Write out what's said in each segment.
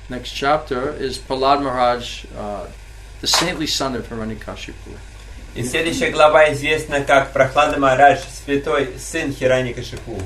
Next chapter is Prahlada Maharaja, the saintly son of Hiranyakashipu. И следующая глава известна как Прахлада Махарадж, святой сын Хираньякашипу.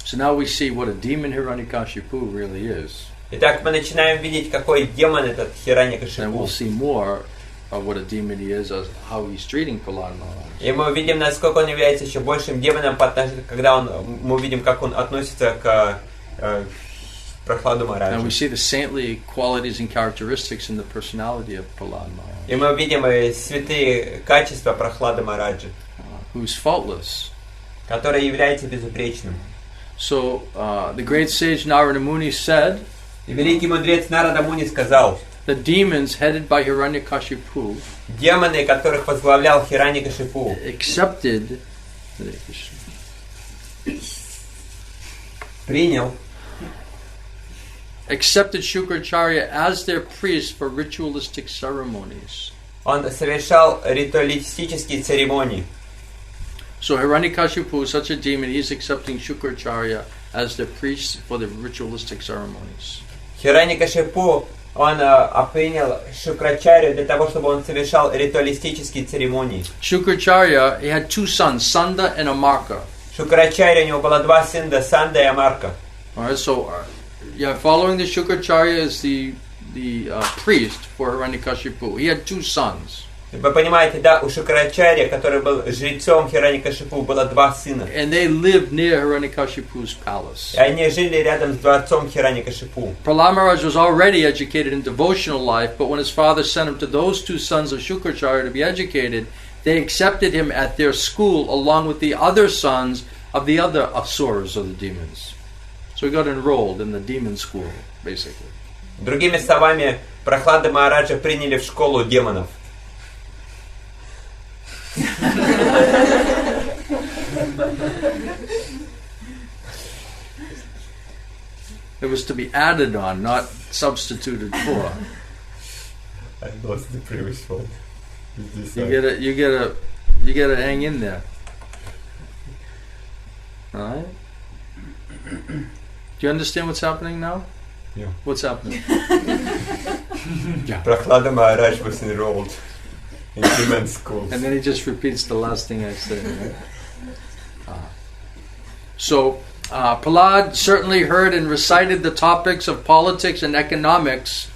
So now we see what a demon Hiranyakashipu really is. Итак, мы начинаем видеть, какой демон этот And Хираньякашипу. we'll see more of what a demon he is, as how he's treating Prahlada Maharaja. И мы увидим, насколько он является еще большим демоном, когда мы увидим, как он относится к Прахладу And we Махараджу. see the saintly qualities and characteristics in the personality of Prahlada Maharaja, И мы увидим святые качества Прахлады Махараджи, who's faultless. который является безупречным. So the great sage Narada Muni said, И великий мудрец Нарада Муни сказал, the demons headed by Hiranyakashipu демоны, которых возглавлял Хираньякашипу, accepted принял Shukracharya as their priest for ritualistic ceremonies. Он совершал ритуалистические церемонии. So Hiranyakashipu is such a demon, he's accepting Shukracharya as the priest for the ritualistic ceremonies. Хираньякашипу, он принял Шукрачарью для того, чтобы он совершал ритуалистические церемонии. Shukracharya, he had two sons, Sanda and Amarka. Шукрачарья, у него было два сына, Санда и Амарка. Alright, so following the Shukracharya is the priest for Hiranyakashipu. He had two sons. Вы понимаете, да, у Шукрачарья, который был жрецом Хираньякашипу, было два сына. And they lived near Hiranyakashipu's palace. И они жили рядом с дворцом Хираньякашипу. Prahlada Maharaj was already educated in devotional life, but when his father sent him to those two sons of Shukracharya to be educated, they accepted him at their school along with the other sons of the other asuras of the demons. So he got enrolled in the demon school, basically. Другими словами, Прахлада Махараджа приняли в школу демонов. It was to be added on, not substituted for. I lost the previous one. You gotta hang in there. Alright? Do you understand what's happening now? Yeah. What's happening? Прахлада Махарадж was enrolled in demon schools. And then he just repeats the last thing I said. Right? So, Prahlad certainly heard and recited the topics of politics and economics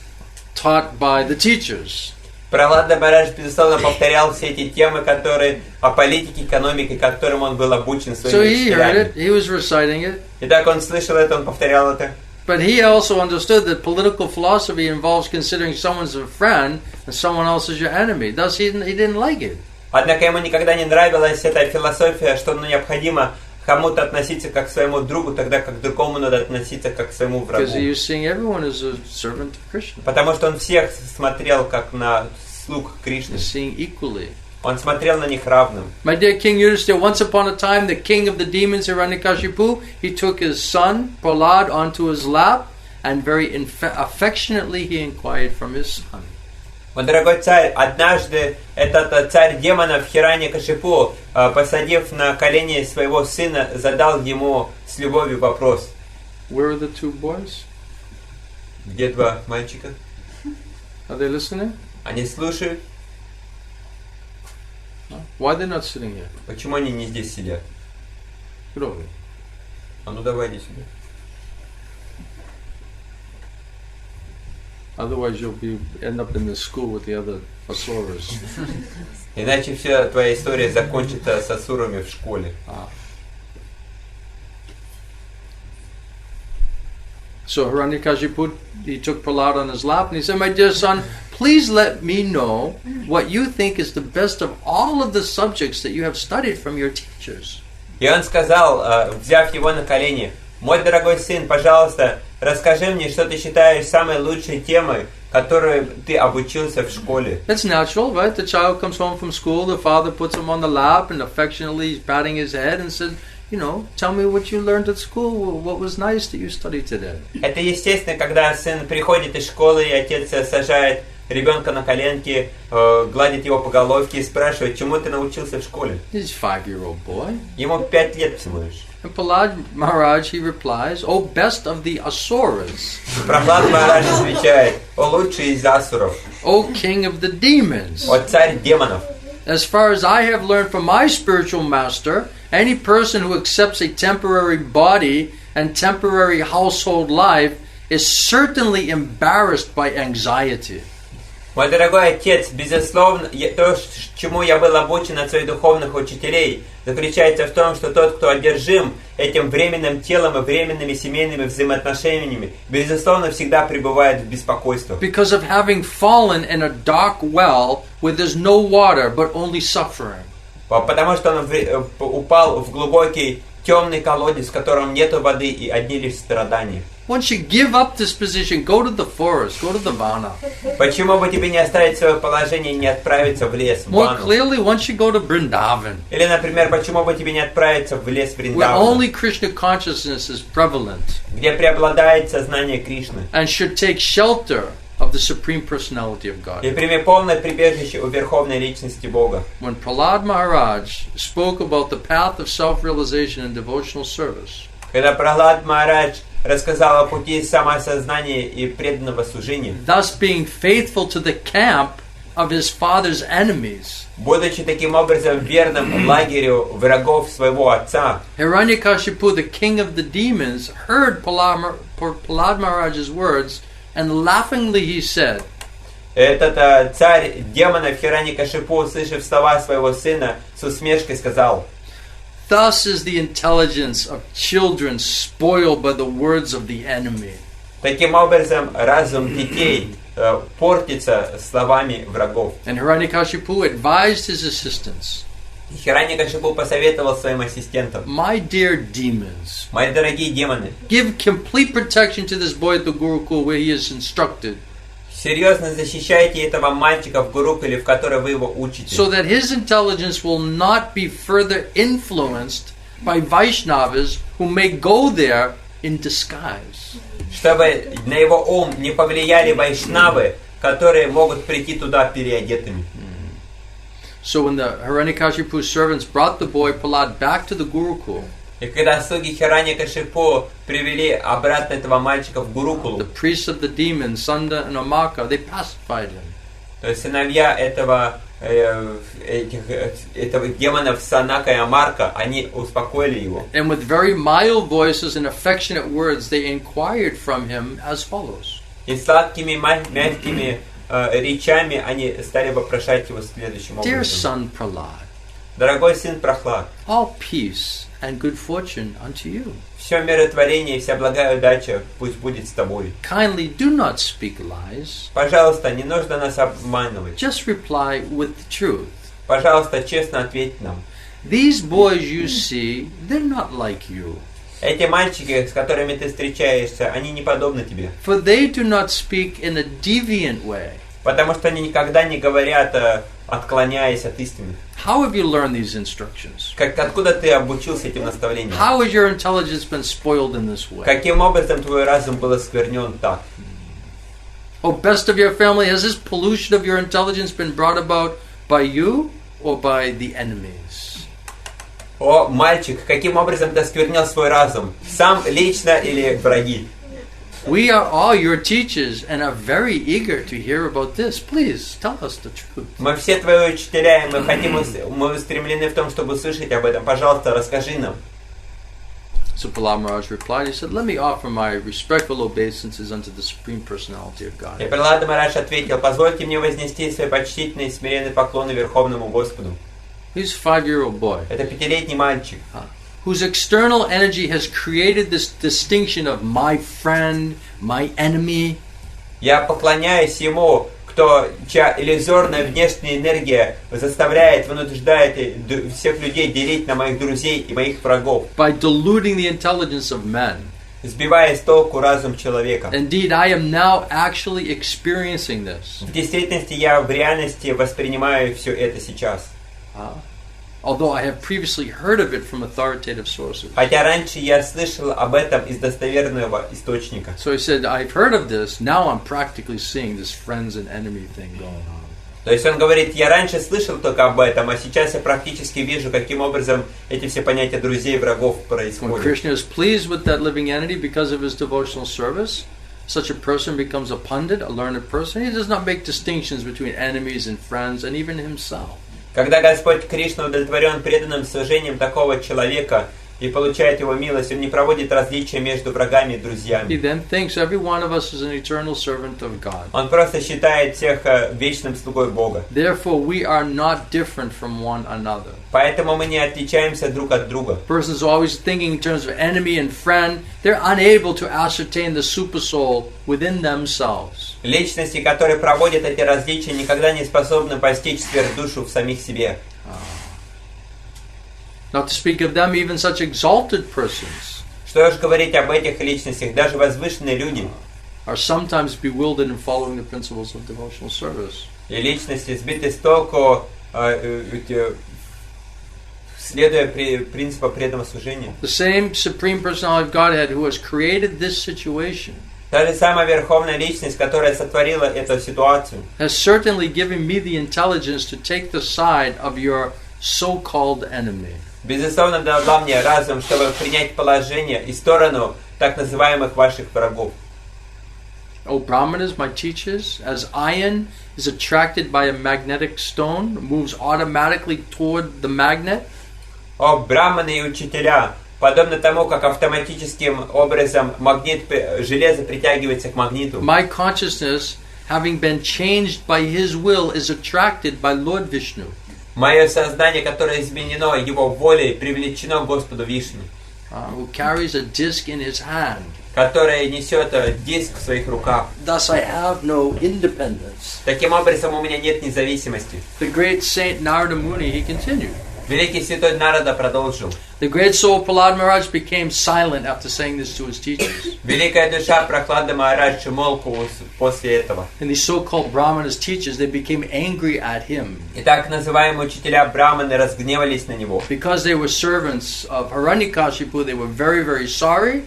taught by the teachers. Прахлада Махарадж, безусловно, повторял все эти темы, которые о политике, экономике, которым он был обучен So своими he heard it, учителями. he was reciting it. Итак, он слышал это, он повторял это. But he also understood that political philosophy involves considering someone as a friend and someone else as your enemy. Thus, he didn't like it. Однако ему никогда не нравилась эта философия, что необходимо кому-то относиться как к своему другу, тогда как к другому надо относиться как к своему врагу. Because he was seeing everyone as a servant of Krishna. Потому что он всех смотрел как на слуг Кришны. He's seeing equally. Он смотрел на них равным. My dear King Yudhishthira, once upon a time, the king of the demons, Hiranyakashipu, he took his son, Prahlad, onto his lap, and very affectionately he inquired from his son. Мой дорогой царь, однажды этот царь демонов Хираньякашипу, посадив на колени своего сына, задал ему с любовью вопрос. Where are the two boys? Где два мальчика? Are they listening? Они слушают. Why are they not sitting here? Почему они не здесь сидят? Get over here. А ну давай иди сюда. Otherwise you'll end up in the school with the other asuras. Иначе вся твоя история закончится с асурами в школе. So Hiranyakashipu, he took Prahlad on his lap and he said, my dear son, please let me know what you think is the best of all of the subjects that you have studied from your teachers. И он сказал, взяв его на колени, мой дорогой сын, пожалуйста, расскажи мне, что ты считаешь самой лучшей темой, которую ты обучился в школе. That's natural, right? The child comes home from school, the father puts him on the lap and affectionately he's patting his head and said, you know, tell me what you learned at school, what was nice that you studied today. Это естественно, когда сын приходит из школы, и отец сажает ребенка на коленке, гладит его по головке и спрашивает, чему ты научился в школе. He's a 5-year-old boy. Ему 5 лет всего лишь. And Prahlada Maharaj, he replies, "O best of the Asuras, Прохлад Махарадж отвечает, о лучший из асуров, O king of the demons. о царь демонов. As far as I have learned from my spiritual master, any person who accepts a temporary body and temporary household life is certainly embarrassed by anxiety." Мой дорогой отец, безусловно, то, чему я был обучен от своих духовных учителей, заключается в том, что тот, кто одержим этим временным телом и временными семейными взаимоотношениями, безусловно, всегда пребывает в беспокойстве. Because of having fallen in a dark well where there's no water but only suffering. Потому что он упал в глубокий темный колодец, в котором нет воды и одни лишь страдания. Once you give up this position, go to the forest, go to the vana. Почему бы тебе не оставить свое положение и не отправиться в лес, в More вану? clearly, once you go to Vrindavan, Или, например, почему бы тебе не отправиться в лес where Вриндавана, only Krishna consciousness is prevalent, где преобладает сознание Кришны, and should take shelter of the Supreme Personality of и God. прими полное прибежище у Верховной Личности Бога. When Prahlada Maharaj spoke about the path of self-realization and devotional service, Когда Прахлад Махарадж рассказал о пути самоосознания и преданного служения, thus being faithful to the camp of his father's enemies, будучи таким образом верным лагерю врагов своего отца, Hiranyakashipu, the king of the demons, heard Prahlada Maharaj's words, and laughingly he said, этот царь демонов Хираньякашипу, услышав слова своего сына, с усмешкой сказал: "Thus is the intelligence of children spoiled by the words of the enemy." таким образом разум детей портится словами врагов. And Hiranyakashipu advised his assistants, Хираньякашипу посоветовал своим ассистентам: "My dear demons, мои дорогие демоны, give complete protection to this boy at the Gurukul where he is instructed, серьезно защищайте этого мальчика в Гурукуле, в которой вы его учите, so that his intelligence will not be further influenced by Vaishnavas who may go there in disguise." чтобы на его ум не повлияли вайшнавы, которые могут прийти туда переодетыми. So when the Hiranyakashipu's servants brought the boy Prahlad back to the Gurukul, И когда слуги Хираньякашипу привели обратно этого мальчика в the Гурукулу, priests of the demons, Sanda and Amaka, they pacified him. то есть сыновья этого демонов Санака и Амарка, они успокоили его. And with very mild voices and affectionate words, they inquired from him as follows. И сладкими, мягкими речами они стали вопрошать его следующим Dear образом: son Prahlad, дорогой сын Прахлад, all peace and good fortune unto you. все миротворение и вся благая удача пусть будет с тобой. Kindly do not speak lies. Пожалуйста, не нужно нас обманывать. Just reply with the truth. Пожалуйста, честно ответь нам. These boys you see, they're not like you. Эти мальчики, с которыми ты встречаешься, они не подобны тебе. For they do not speak in a deviant way. Потому что они никогда не говорят, отклоняясь от истины. How have you learned these instructions? Откуда ты обучился этим наставлениям? How has your intelligence been spoiled in this way? Каким образом твой разум был осквернен так? Oh, best of your family, has this pollution of your intelligence been brought about by you or by the enemies? О, мальчик, каким образом ты осквернил свой разум? Сам лично или враги? We are all your teachers and are very eager to hear about this. Please tell us the truth. Мы все твои учителя, и мы устремлены в том, чтобы услышать об этом. Пожалуйста, расскажи нам. So Prahlada Maharaj replied, he said, "Let me offer my respectful obeisances unto the Supreme Personality of God." И Прахлада Махарадж ответил: позвольте мне вознести свои почтительные и смиренные поклоны Верховному Господу. He's a 5-year-old boy Это 5-летний мальчик, whose external energy has created this distinction of my friend, my enemy. Я поклоняюсь ему, чья иллюзорная внешняя энергия заставляет, вынуждает всех людей делить на моих друзей и моих врагов, By diluting the intelligence of men. сбивая с толку разум человека. Indeed, I am now actually experiencing this. В действительности я в реальности воспринимаю все это сейчас. although I have previously heard of it from authoritative sources. Хотя раньше я слышал об этом из достоверного источника. So he said, I've heard of this, now I'm practically seeing this friends and enemy thing going on. То есть он говорит, я раньше слышал только об этом, а сейчас я практически вижу, каким образом эти все понятия друзей и врагов When происходят. Krishna is pleased with that living entity because of his devotional service, such a person becomes a pundit, a learned person. He does not make distinctions between enemies and friends and even himself. Когда Господь Кришна удовлетворен преданным служением такого человека и получает его милость, он не проводит различия между врагами и He друзьями. then thinks every one of us is an eternal servant of God. Он просто считает всех вечным слугой Бога. Therefore, we are not different from one another. Поэтому мы не отличаемся друг от друга. Persons always thinking in terms of enemy and friend, they're unable to ascertain the supersoul within themselves. Личности, которые проводят эти различия, никогда не способны постичь сверхдушу в самих себе. Not to speak of them, even such exalted persons Что уж говорить об этих личностях, даже возвышенные люди are sometimes bewildered in following the principles of devotional service. и личности сбиты с толку, следуя принципу преданного служения. The same Supreme Personality of Godhead who has created this situation Та же самая Верховная Личность, которая сотворила эту ситуацию, has certainly given me the intelligence to take the side of your so-called enemy. безусловно, дала мне разум, чтобы принять положение и сторону так называемых ваших врагов. O Brahmanas, my teachers, as iron is attracted by a magnetic stone, moves automatically toward the magnet, О, браманы и учителя, подобно тому, как автоматическим образом железо притягивается к магниту. my consciousness, having been changed by his will, is attracted by Lord Vishnu. Мое сознание, которое изменено его волей, привлечено к Господу Вишну, Who carries a disc in his hand. которое несет диск в своих руках. Thus I have no independence. Таким образом, у меня нет независимости. The great saint Narada Muni, he continued. Великий святой Нарада продолжил. The great soul Prahlada Maharaja became silent after saying this to his teachers. Великая душа Прахлада Махараджа молкла после этого. And these so-called Brahmanas teachers, they became angry at him. И так называемые учителя Брахманы разгневались на него. Because they were servants of Hiranyakashipu, they were very, very sorry.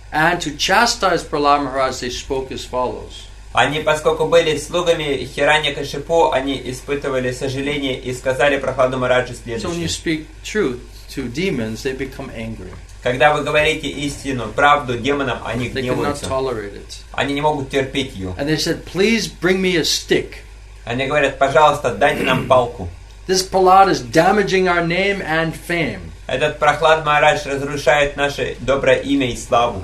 And to chastise Prahlada Maharaj, they spoke as follows. Они, поскольку были слугами Хираньякашипу, они испытывали сожаление и сказали Прахладу Махараджу So when you следующее. speak truth to demons, they become angry. Когда вы говорите истину, правду демонам, они They cannot гневаются. tolerate it. Они не могут терпеть ее. And they said, please bring me a stick. Они говорят, пожалуйста, дайте нам палку. This Prahlada is damaging our name and fame. Этот Прахлад Махарадж разрушает наше доброе имя и славу.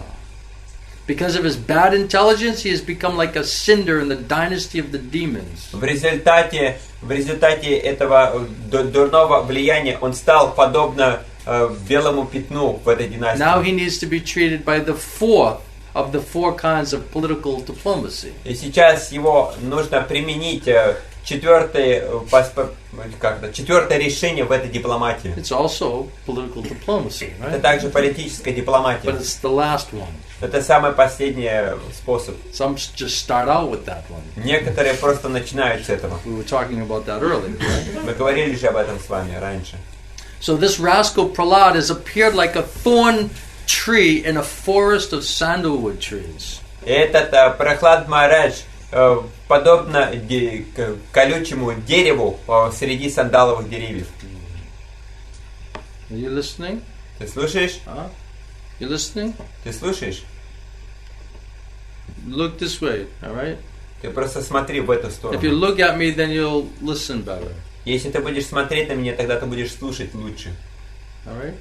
Because of his bad intelligence, he has become like a cinder in the dynasty of the demons. В результате этого дурного влияния он стал подобно белому пятну в этой Now династии. he needs to be treated by the fourth of the four kinds of political diplomacy. И сейчас его нужно применить четвертое решение в этой дипломатии. It's also political diplomacy, Это right? также политическая But дипломатия. it's the last one. Это самый последний способ. Some just start out with that one. Некоторые просто начинают с этого. We were talking about that earlier, right? Мы говорили же об этом с вами раньше. So this rascal Prahlad has appeared like a thorn tree in a forest of sandalwood trees. И этот Прахлад Махарадж подобно колючему дереву среди сандаловых деревьев. Are you listening? Ты слушаешь? Huh? You listening? Ты слушаешь? Look this way, all right? Ты просто смотри в эту If you сторону. look at me, then you'll listen better, Если ты будешь смотреть на меня, тогда ты будешь слушать лучше. all right?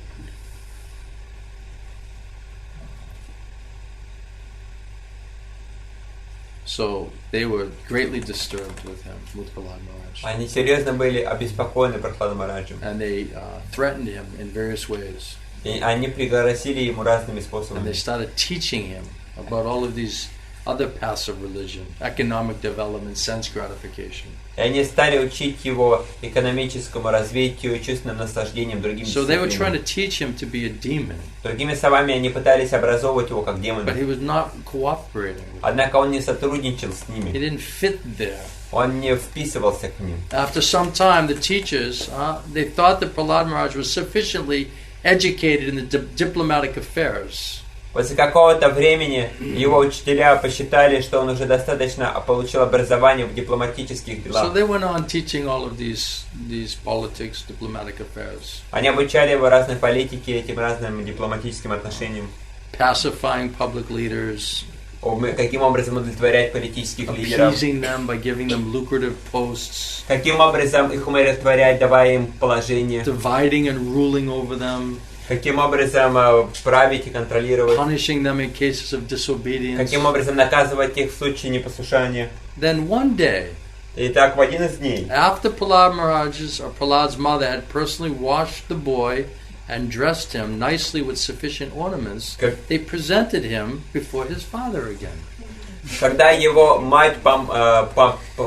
So they were greatly disturbed with him, with Prahlada Maharaj. Они серьезно были обеспокоены Прахладом Махараджем. And they threatened him in various ways. И они пригрозили ему разными And способами. they started teaching him about all of these other paths of religion, economic development, sense gratification. И они стали учить его экономическому развитию, чувственным наслаждениям, другим So they were trying to дисциплинам. teach him to be a demon, Другими словами, они пытались образовывать его как but демона. he was not cooperating. Однако он не сотрудничал с He ними. didn't fit there. Он не вписывался к ним. After some time, the teachers, they thought that Prahlada Maharaja was sufficiently educated in the diplomatic affairs. После какого-то времени его учителя посчитали, что он уже достаточно получил образование в дипломатических So делах. they went on teaching all of these politics, diplomatic affairs, Они обучали его разной политике, этим разным дипломатическим отношениям. pacifying public leaders, Каким образом удовлетворять политических лидеров. appeasing them by giving them lucrative posts, Каким образом их умиротворять, давая им положение. dividing and ruling over them, Каким образом править и контролировать. punishing them in cases of disobedience. Каким образом наказывать их в случае непослушания. Then one day, Итак, в один из дней, after Prahlada's mother had personally washed the boy and dressed him nicely with sufficient ornaments, they presented him before his father again. когда его мать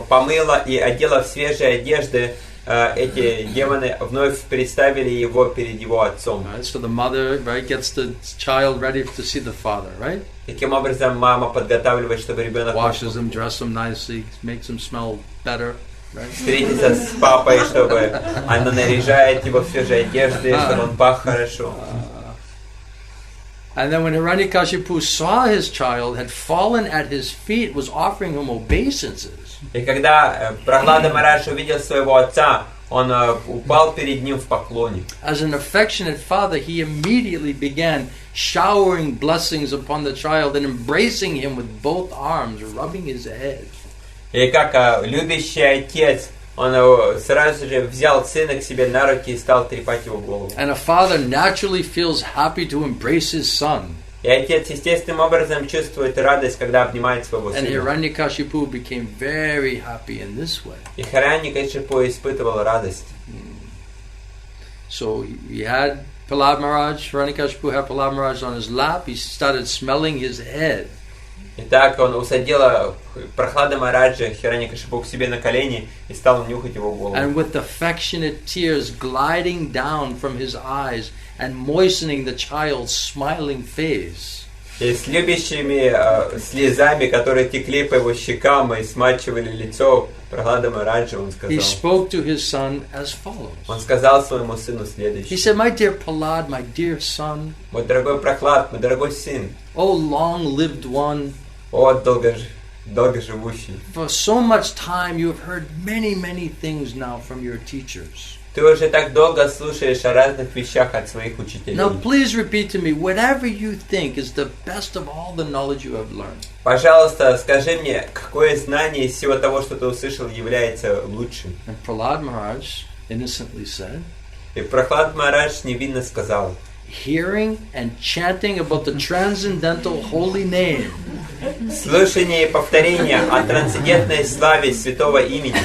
помыла и одела в свежие одежды, эти демоны вновь представили его перед его отцом. Right, so the mother, right, gets the child ready to see the father, right? Таким образом, мама подготавливает, чтобы ребенок Washes him, dresses him nicely, makes him smell better, right? встретиться с папой, чтобы она наряжает его в свежие одежды, чтобы он пах хорошо. And then when Hiranyakashipu saw his child had fallen at his feet, was offering him obeisances, И когда Прахлада Махарадж увидел своего отца, он упал перед ним в поклоне. as an affectionate father, he immediately began showering blessings upon the child and embracing him with both arms, rubbing his head. И как любящий отец, он сразу же взял сына к себе на руки и стал трепать его голову. And a father naturally feels happy to embrace his son. И отец естественным образом чувствует радость, когда обнимает своего And сына. Hiranyakashipu became very happy in this way. И Hiranyakashipu испытывал радость. So he had Prahlada Maharaj, Hiranyakashipu had Prahlada Maharaj on his lap. He started smelling his head. Итак, он усадил Прахлада Махараджа Хираньякашипу к себе на колени и стал нюхать его голову. And with affectionate tears gliding down from his eyes and moistening the child's smiling face, И с любящими слезами, которые текли по его щекам и смачивали лицо Прахлада Махараджа, он he сказал. spoke to his son as follows. Он сказал своему сыну He следующее. said, "My dear Prahlad, my dear son, Мой дорогой Прахлад, мой дорогой сын, O long-lived one, о долгоживущий, for so much time you have heard many, many things now from your teachers. ты уже так долго слушаешь о разных вещах от своих учителей. Now please repeat to me whatever you think is the best of all the knowledge you have learned." Пожалуйста, скажи мне, какое знание из всего того, что ты услышал, является лучшим? And Prahlad Maharaj innocently said, И Прахлад Махарадж невинно сказал: "Hearing and chanting about the transcendental holy name слушание и повторение о трансцендентной славе святого имени,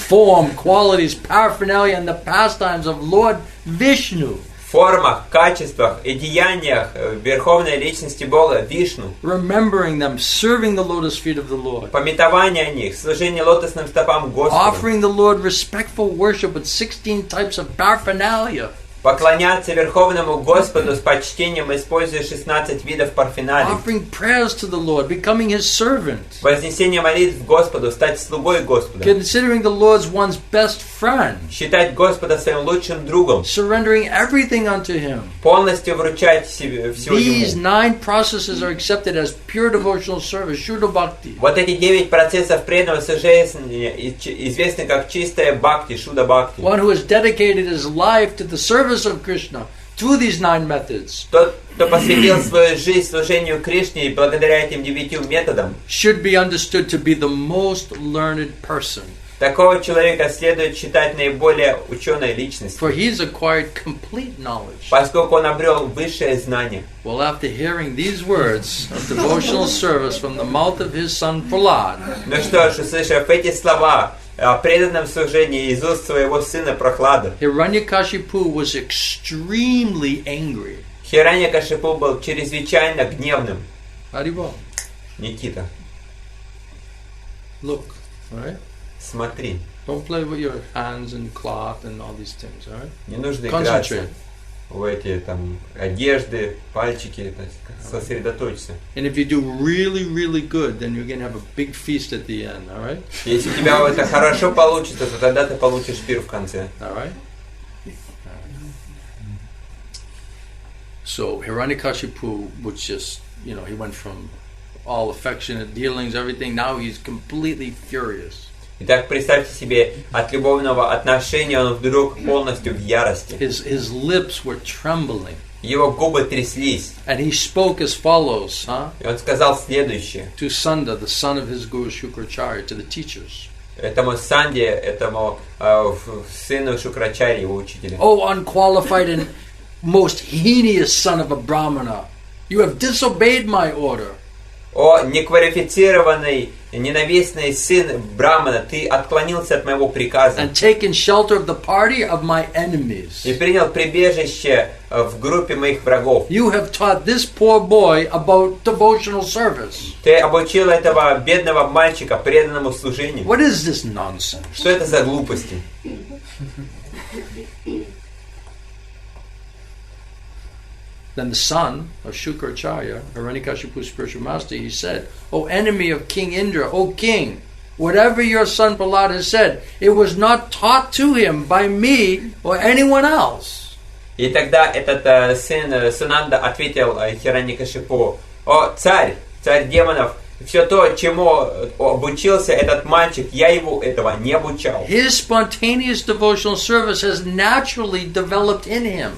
form, qualities, paraphernalia, and the pastimes of Lord Vishnu, формах, качествах и деяниях Верховной Личности Бога Вишну, remembering them, serving the lotus feet of the Lord, пометование о них, служение лотосным стопам Господа, offering the Lord respectful worship with 16 types of paraphernalia, поклоняться Верховному Господу с почтением, используя 16 видов парфеналий, offering prayers to the Lord, becoming His servant, вознесение молитв Господу, стать слугой Господа, considering the Lord one's best friend, считать Господа своим лучшим другом, surrendering everything unto Him. полностью вручать себе все These Ему. 9 processes are accepted as pure devotional service, Shuddha Bhakti. Вот эти 9 процессов преданного служения известны как чистая бхакти, шуда бхакти. One who has dedicated his life to the service of Krishna through these 9 methods Тот, кто посвятил свою жизнь служению Кришне и благодаря этим 9 методам, should be understood to be the most learned person, такого человека следует считать наиболее ученой личностью, for he has acquired complete knowledge. поскольку он обрел высшее знание. Well, after hearing these words of devotional service from the mouth of his son Prahlad, Ну что ж, услышав эти слова о преданном служении из уст своего сына Прахлада, Hiranyakashipu was extremely angry. Хираньякашипу был чрезвычайно гневным. Haribol. Никита, Look, all right? смотри. Don't play with your hands and cloth and all these things, all right? Не нужно играться Concentrate. в эти там одежды, пальчики, то есть сосредоточься. And if you do really, really good, then you're going to have a big feast at the end, all right? Если у тебя это хорошо получится, то тогда ты получишь пир в конце. All right? So Hiranyakashipu was just, he went from all affectionate dealings, everything. Now he's completely furious. Итак, представьте себе, от любовного отношения он вдруг полностью в ярости. His lips were trembling. Его губы тряслись. And he spoke as follows, И он сказал следующее. to Sunda, the son of his guru Shukracharya, to the teachers. Этому Санде, этому сыну Шукрачари, его учителя. Oh, unqualified and most heinous son of a Brahmana, you have disobeyed my order. О, неквалифицированный, ненавистный сын Брахмана, ты отклонился от моего приказа. And taken shelter of the party of my enemies. И принял прибежище в группе моих врагов. You have taught this poor boy about devotional service. Ты обучил этого бедного мальчика преданному служению. What is this nonsense? Что это за глупости? Then the son of Shukracharya, Hiranyakashipu's spiritual master, he said, O enemy of King Indra, O king, whatever your son Prahlada has said, it was not taught to him by me or anyone else. И тогда этот сын Сунанда ответил Хираньякашипу: «О, царь демонов, все то, чему обучился этот мальчик, я его этого не обучал». His spontaneous devotional service has naturally developed in him.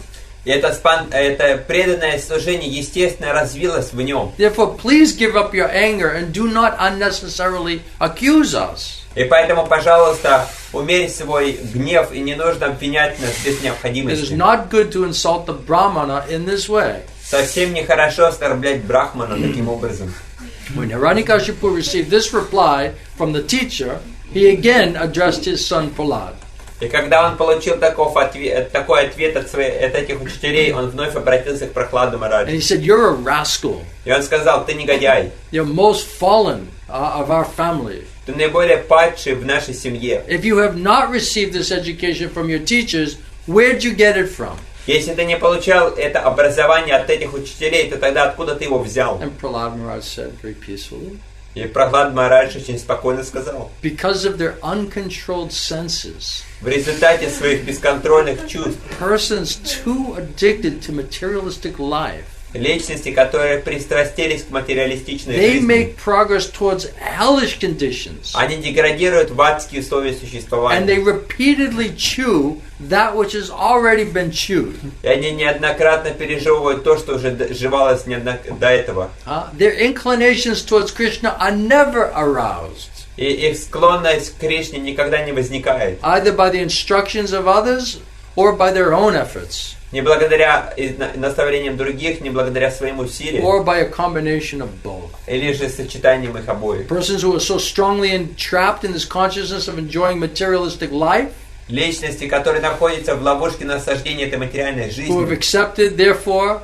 И это преданное служение естественно развилось в нем. Therefore, please give up your anger and do not unnecessarily accuse us. И поэтому, пожалуйста, умерь свой гнев, и не нужно обвинять нас без It is необходимости. not good to insult the Brahmana in this way. Совсем нехорошо оскорблять Брахмана таким образом. When Hiranyakashipu received this reply from the teacher, he again addressed his son Prahlada. И когда он получил такой ответ от этих учителей, он вновь обратился к Прахладе And Махараджи. he said, you're a rascal. И он сказал: «Ты негодяй, You're most fallen of our family. ты наиболее падший в нашей семье. If you have not received this education from your teachers, where'd you get it from?" Если ты не получал это образование от этих учителей, то тогда откуда ты его взял?» And Prahlada Maharaja said very peacefully, И Прахлад Махарадж очень спокойно сказал: because of their uncontrolled senses, в результате своих бесконтрольных чувств, persons too addicted to materialistic life, личности, которые пристрастились к материалистичной they жизни, make progress towards hellish conditions. они деградируют в адские условия And they существования. repeatedly chew that which has already been chewed. И они неоднократно пережевывают то, что уже жевалось до этого. Their inclinations towards Krishna are never aroused, И их склонность к Кришне никогда не возникает. either by the instructions of others or by their own efforts, Не благодаря наставлениям других, не благодаря своим усилиям, or by a combination of both. или же сочетанием их обоих. Persons who are so strongly entrapped in this consciousness of enjoying materialistic life, Личности, которые находятся в ловушке наслаждения этой материальной who have жизни, accepted, therefore,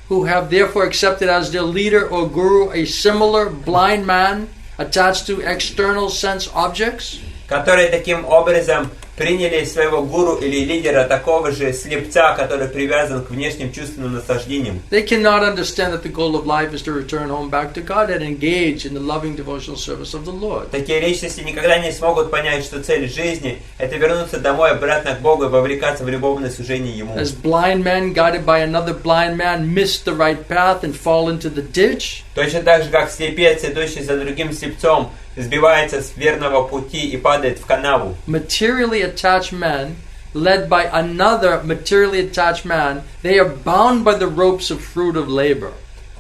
who have therefore accepted as their leader or guru a similar blind man attached to external sense objects, которые таким образом приняли своего гуру или лидера такого же слепца, который привязан к внешним чувственным наслаждениям. they cannot understand that the goal of life is to return home back to God and engage in the loving devotional service of the Lord. Такие личности никогда не смогут понять, что цель жизни – это вернуться домой обратно к Богу и вовлекаться в любовное служение Ему. As blind men guided by another blind man miss the right path and fall into the ditch, Точно так же, как слепец, идущий за другим слепцом, сбивается с верного пути и падает в канаву. materially attached men, led by another materially attached man, they are bound by the ropes of fruit of labor.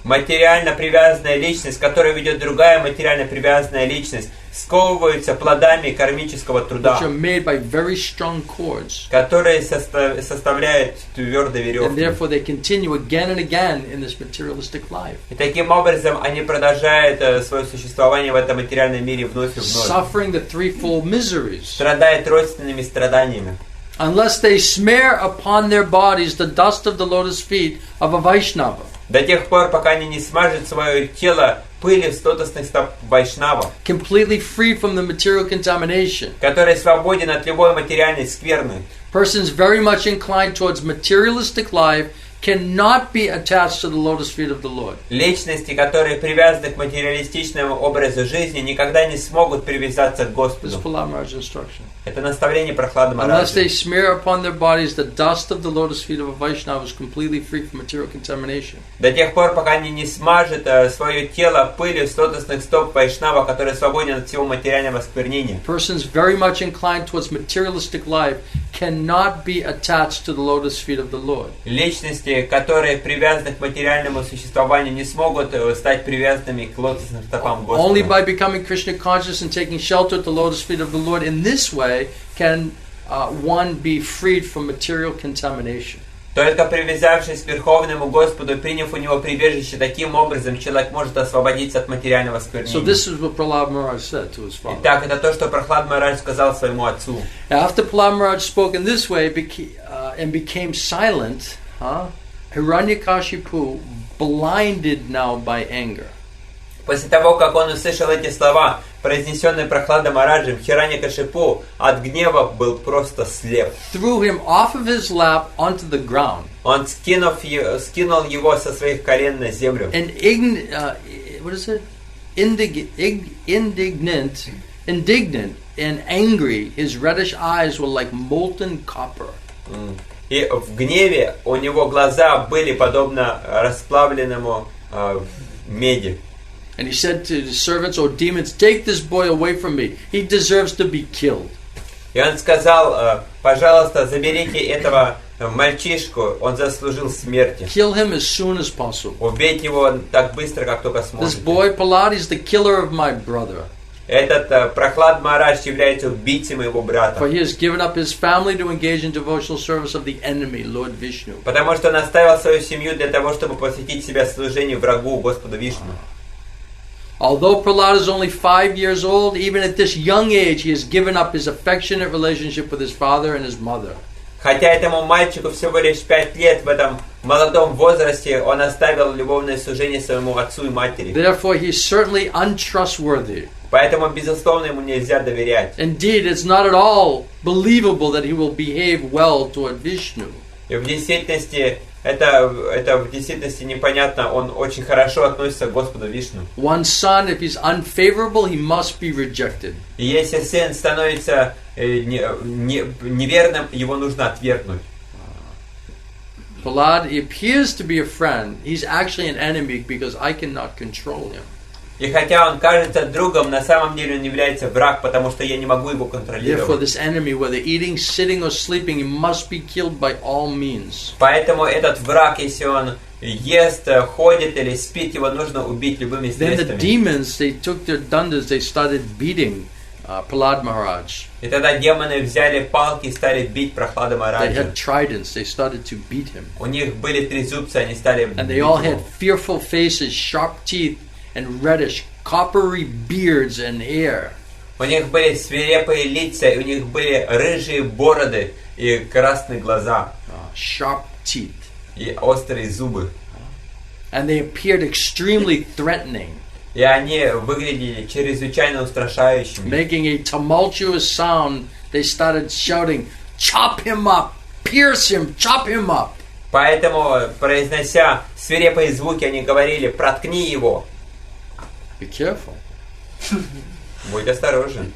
Материально привязанная личность, которая ведет другая материально привязанная личность, сковываются плодами кармического труда, Which are made by very strong cords, которые составляют твердые and веревки. therefore they continue again and again in this materialistic life, И таким образом они продолжают свое существование в этом материальном мире вновь и вновь, suffering the threefold miseries, страдают родственными страданиями. unless they smear upon their bodies the dust of the lotus feet of a Vaishnava. До тех пор, пока они не смажут свое тело пылью с лотосных стоп вайшнавов, completely free from the material contamination. который свободен от любой материальной скверны. Persons very much inclined towards materialistic life cannot be attached to the lotus feet of the Lord. Личности, которые привязаны к материалистичному образу жизни, никогда не смогут привязаться к This is Господу. Prahlada Maharaja's instruction. Это наставление Прохлады Unless they Махараджи. smear upon their bodies the dust of the lotus feet of a Vaishnava is completely free from material contamination. До тех пор, пока они не смажут свое тело пылью с лотосных стоп Вайшнава, который свободен от всего материального осквернения. Persons very much inclined towards materialistic life cannot be attached to the lotus feet of the Lord. Личности, которые привязаны к материальному существованию, не смогут стать привязанными к лотосным стопам Only Господа. by becoming Krishna conscious and taking shelter at the lotus feet of the Lord in this way can one be freed from material contamination. Только привязавшись к Верховному Господу и приняв у Него прибежище, таким образом человек может освободиться от материального So осквернения. this is what Prahlada Maharaj said to his father. Итак, это то, что Прохлад Махарадж сказал своему отцу. After Prahlada Maharaj spoke in this way and became silent, Hiranyakashipu, blinded now by anger. После того, как он услышал эти слова, произнесенные Прохладом Махараджем, Хираньякашипу от гнева был просто слеп. Threw him off of his lap onto the ground. Он скинул его со своих колен на землю. And indignant and angry, his reddish eyes were like molten copper. И в гневе у него глаза были подобно расплавленному меди. And he said to the servants, "O demons, take this boy away from me. He deserves to be killed." И он сказал, пожалуйста, заберите этого мальчишку, он заслужил смерти. Kill him as soon as possible. Убейте его так быстро, как только This сможете. boy, Prahlada, is the killer of my brother. Этот Прохлад Махарадж является убийцей моего брата. For he has given up his family to engage in devotional service of the enemy, Lord Vishnu. Потому что он оставил свою семью для того, чтобы посвятить себя служению врагу, Господу Вишну. Although Prahlada is only 5 years old, even at this young age, he has given up his affectionate relationship with his father and his mother. Хотя этому мальчику всего лишь 5 лет, в этом молодом возрасте он оставил любовное служение своему отцу и матери. Therefore, he is certainly untrustworthy. Поэтому, безусловно, ему нельзя доверять. Indeed, it's not at all believable that he will behave well toward Vishnu. И в действительности, это в действительности непонятно, он очень хорошо относится к Господу Вишну. One's son, if he's unfavorable, he must be rejected. И если сын становится неверным, его нужно отвергнуть. Prahlada, he appears to be a friend. He's actually an enemy because I cannot control him. И хотя он кажется другом, на самом деле он является враг, потому что я не могу его Therefore, контролировать. this enemy, whether eating, sitting, or sleeping, he must be killed by all means. Поэтому этот враг, если он ест, ходит или спит, его нужно убить любыми Then the средствами. demons, they took their dundas, they started beating Prahlada Maharaj. И тогда демоны взяли палки и стали бить Прохлада They Махараджа. had tridents, they started to beat him. У них были трезубцы, они стали And бить they all его. had fearful faces, sharp teeth, and reddish, coppery beards and hair. У них были свирепые лица, и у них были рыжие бороды и красные глаза, Sharp teeth. и острые зубы. And they appeared extremely threatening, И они выглядели чрезвычайно устрашающими. making a tumultuous sound. They started shouting, "Chop him up! Pierce him! Chop him up!" Поэтому, произнося свирепые звуки, они говорили: проткни его. Be careful. Будь осторожен.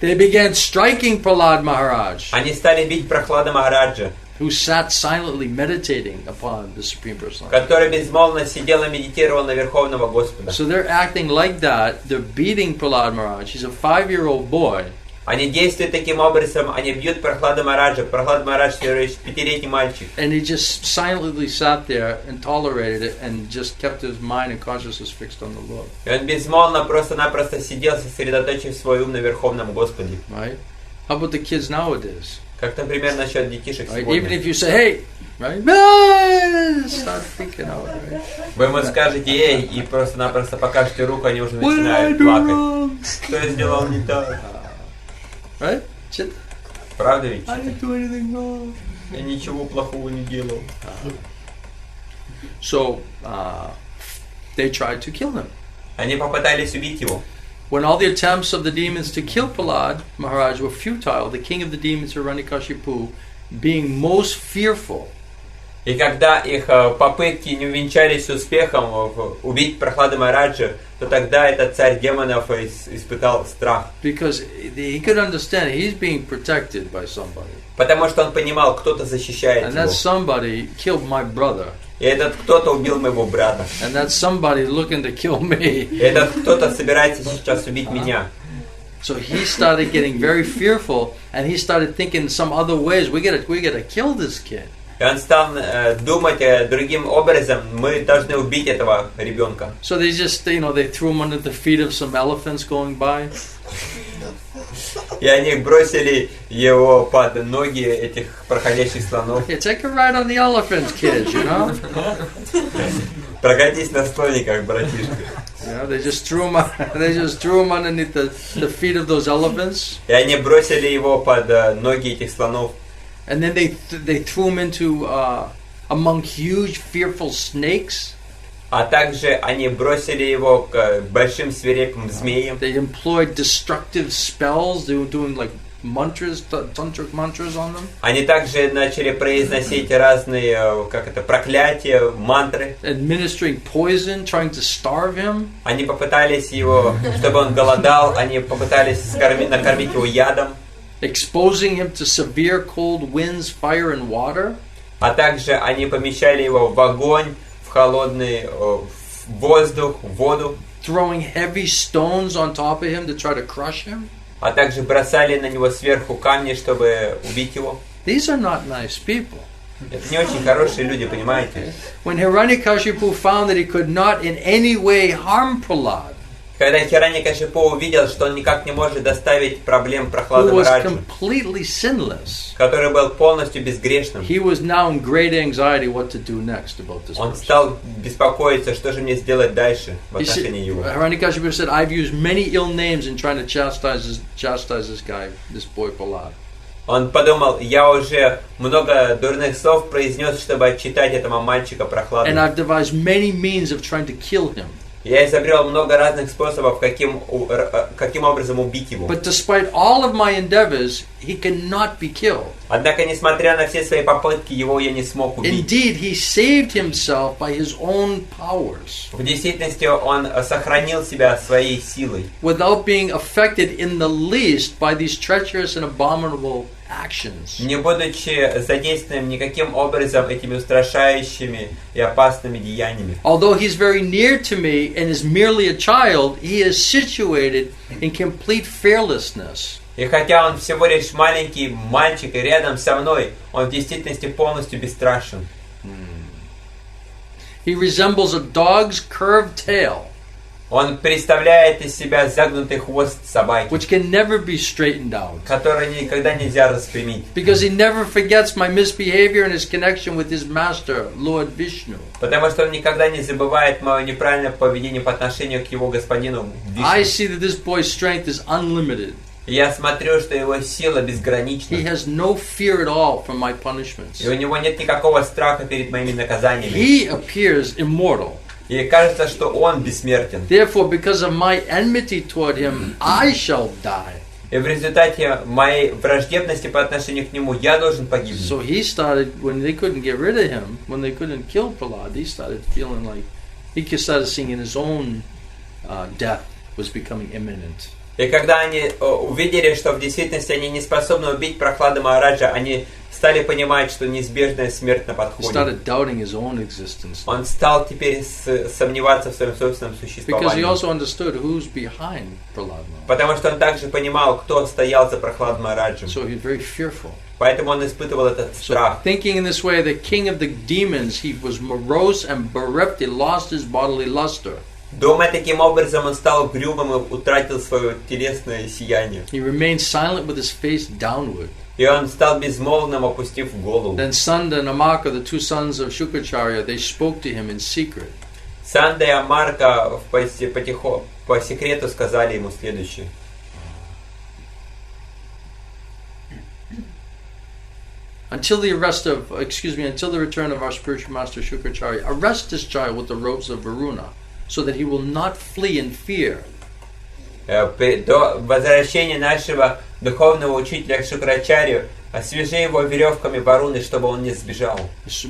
They began striking Prahlada Maharaj, Они стали бить Прохлада Махараджа, who sat silently meditating upon the Supreme Personality. который безмолвно сидел и медитировал на Верховного Господа. So they're acting like that. They're beating Prahlada Maharaj. He's a 5-year-old boy. Они действуют таким образом, они бьют Прохлада Махараджа. Прохлад Махарадж всего лишь 5-летний мальчик. And he just silently sat there and tolerated it and just kept his mind and consciousness fixed on the Lord. И он безмолвно просто-напросто сидел, сосредоточив свой ум на Верховном Господе. Right? How about the kids nowadays? Как, например, насчет детишек Right? Even сегодня. if you say, "Hey," right? "Ah," start freaking out, right? Вы ему скажете «эй» и просто-напросто покажете руку, они уже What did I начинают do плакать. wrong? Что я сделал не так? Right? Shit. Правда ведь? I didn't do anything wrong. Я ничего плохого не делал. So they tried to kill him. Они попытались убить его. When all the attempts of the demons to kill Prahlada Maharaj were futile, the king of the demons, Hiranyakashipu, being most fearful, И когда их попытки не увенчались успехом убить Прахлада Махараджа, то тогда этот царь демонов испытал страх. because he could understand he's being protected by somebody. Потому что он понимал, кто-то защищает And that его. somebody killed my brother. И этот кто-то убил моего брата. And that somebody looking to kill me. И этот кто-то собирается сейчас убить меня. So he started getting very fearful, and he started thinking some other ways. We gotta kill this kid. И он стал думать другим образом, мы должны убить этого ребенка. So they just, they threw him under the feet of some elephants going by. И они бросили его под ноги этих проходящих слонов. Yeah, take a ride on the elephants, kids, Прокатись на слониках, братишка. They just threw him underneath the feet of those elephants. И они бросили его под ноги этих слонов. And then they threw him into among huge fearful snakes. А также они бросили его к большим свирепым змеям. They employed destructive spells. They were doing like mantras, tantric mantras on them. Они также начали произносить разные, проклятия, мантры. Administering poison, trying to starve him. Они попытались его, чтобы он голодал, они попытались накормить его ядом. Exposing him to severe cold winds, fire and water. А также они помещали его в огонь, в холодный воздух, в воду. Throwing heavy stones on top of him to try to crush him. А также бросали на него сверху камни, чтобы убить его. These are not nice people. Это не очень хорошие люди, понимаете? When Hiranyakashipu found that he could not in any way harm Prahlada, Когда Хираньякашипу увидел, что он никак не может доставить проблем who Прахлады was Махараджу, completely sinless, который был полностью безгрешным, he was now in great anxiety what to do next about this он person. стал беспокоиться, что же мне сделать дальше в He said, отношении его. Hiranyakashipu said, I've used many ill names in trying to chastise this guy, this boy Prahlada. Он подумал, я уже много дурных слов произнес, чтобы отчитать этого мальчика Прахладу. And I've devised many means of trying to kill him. Я изобрел много разных способов, каким образом убить его. But despite all of my endeavors, he cannot be killed. Однако, несмотря на все свои попытки, его я не смог убить. Indeed, he saved himself by his own powers, В действительности, он сохранил себя своей силой, without being affected in the least by these treacherous and abominable actions. не будучи задействованным никаким образом этими устрашающими и опасными деяниями. Although he's very near to me and is merely a child, he is situated in complete fearlessness. И хотя он всего лишь маленький мальчик и рядом со мной, он в действительности полностью бесстрашен. He resembles a dog's curved tail, Он представляет из себя загнутый хвост собаки, which can never be straightened out, который никогда нельзя распрямить. because he never forgets my misbehavior and his connection with his master, Lord Vishnu. Потому что он никогда не забывает мое неправильное поведение по отношению к его господину I Вишну. see that this boy's strength is unlimited. И я смотрю, что его сила He безгранична. has no fear at all from my punishments. И у него нет никакого страха перед моими наказаниями. He appears immortal. И кажется, что он бессмертен. Therefore, because of my enmity toward him, I shall die. И в результате моей враждебности по отношению к нему я должен погибнуть. So he started, when they couldn't get rid of him, when they couldn't kill Prahlada, he started feeling like, he started seeing in his own death was becoming imminent. И когда они увидели, что в действительности они не способны убить Прахлада Махараджа, они стали понимать, что неизбежная смерть на He подходе. started doubting his own existence. Он стал теперь сомневаться в своем собственном Because he существовании. also understood who's behind Prahlada. Потому что он также понимал, кто стоял за Прахладом Махараджем. So he's very fearful. Поэтому он испытывал этот So страх. thinking in this way, the king of the demons, he was morose and bereft, he lost his bodily luster. Думая таким образом, он стал угрюмым и утратил свое телесное сияние. He remained silent with his face downward. И он стал безмолвным, опустив голову. Then Sanda and Amaka, the two sons of Shukracharya, they spoke to him in secret. Санда и Амарка по секрету сказали ему следующее. until the return of our spiritual master Shukracharya, arrest this child with the ropes of Varuna, so that he will not flee in fear. До возвращения нашего духовного учителя к Шукрачарью, свяжи его веревками Варуны, чтобы он не сбежал.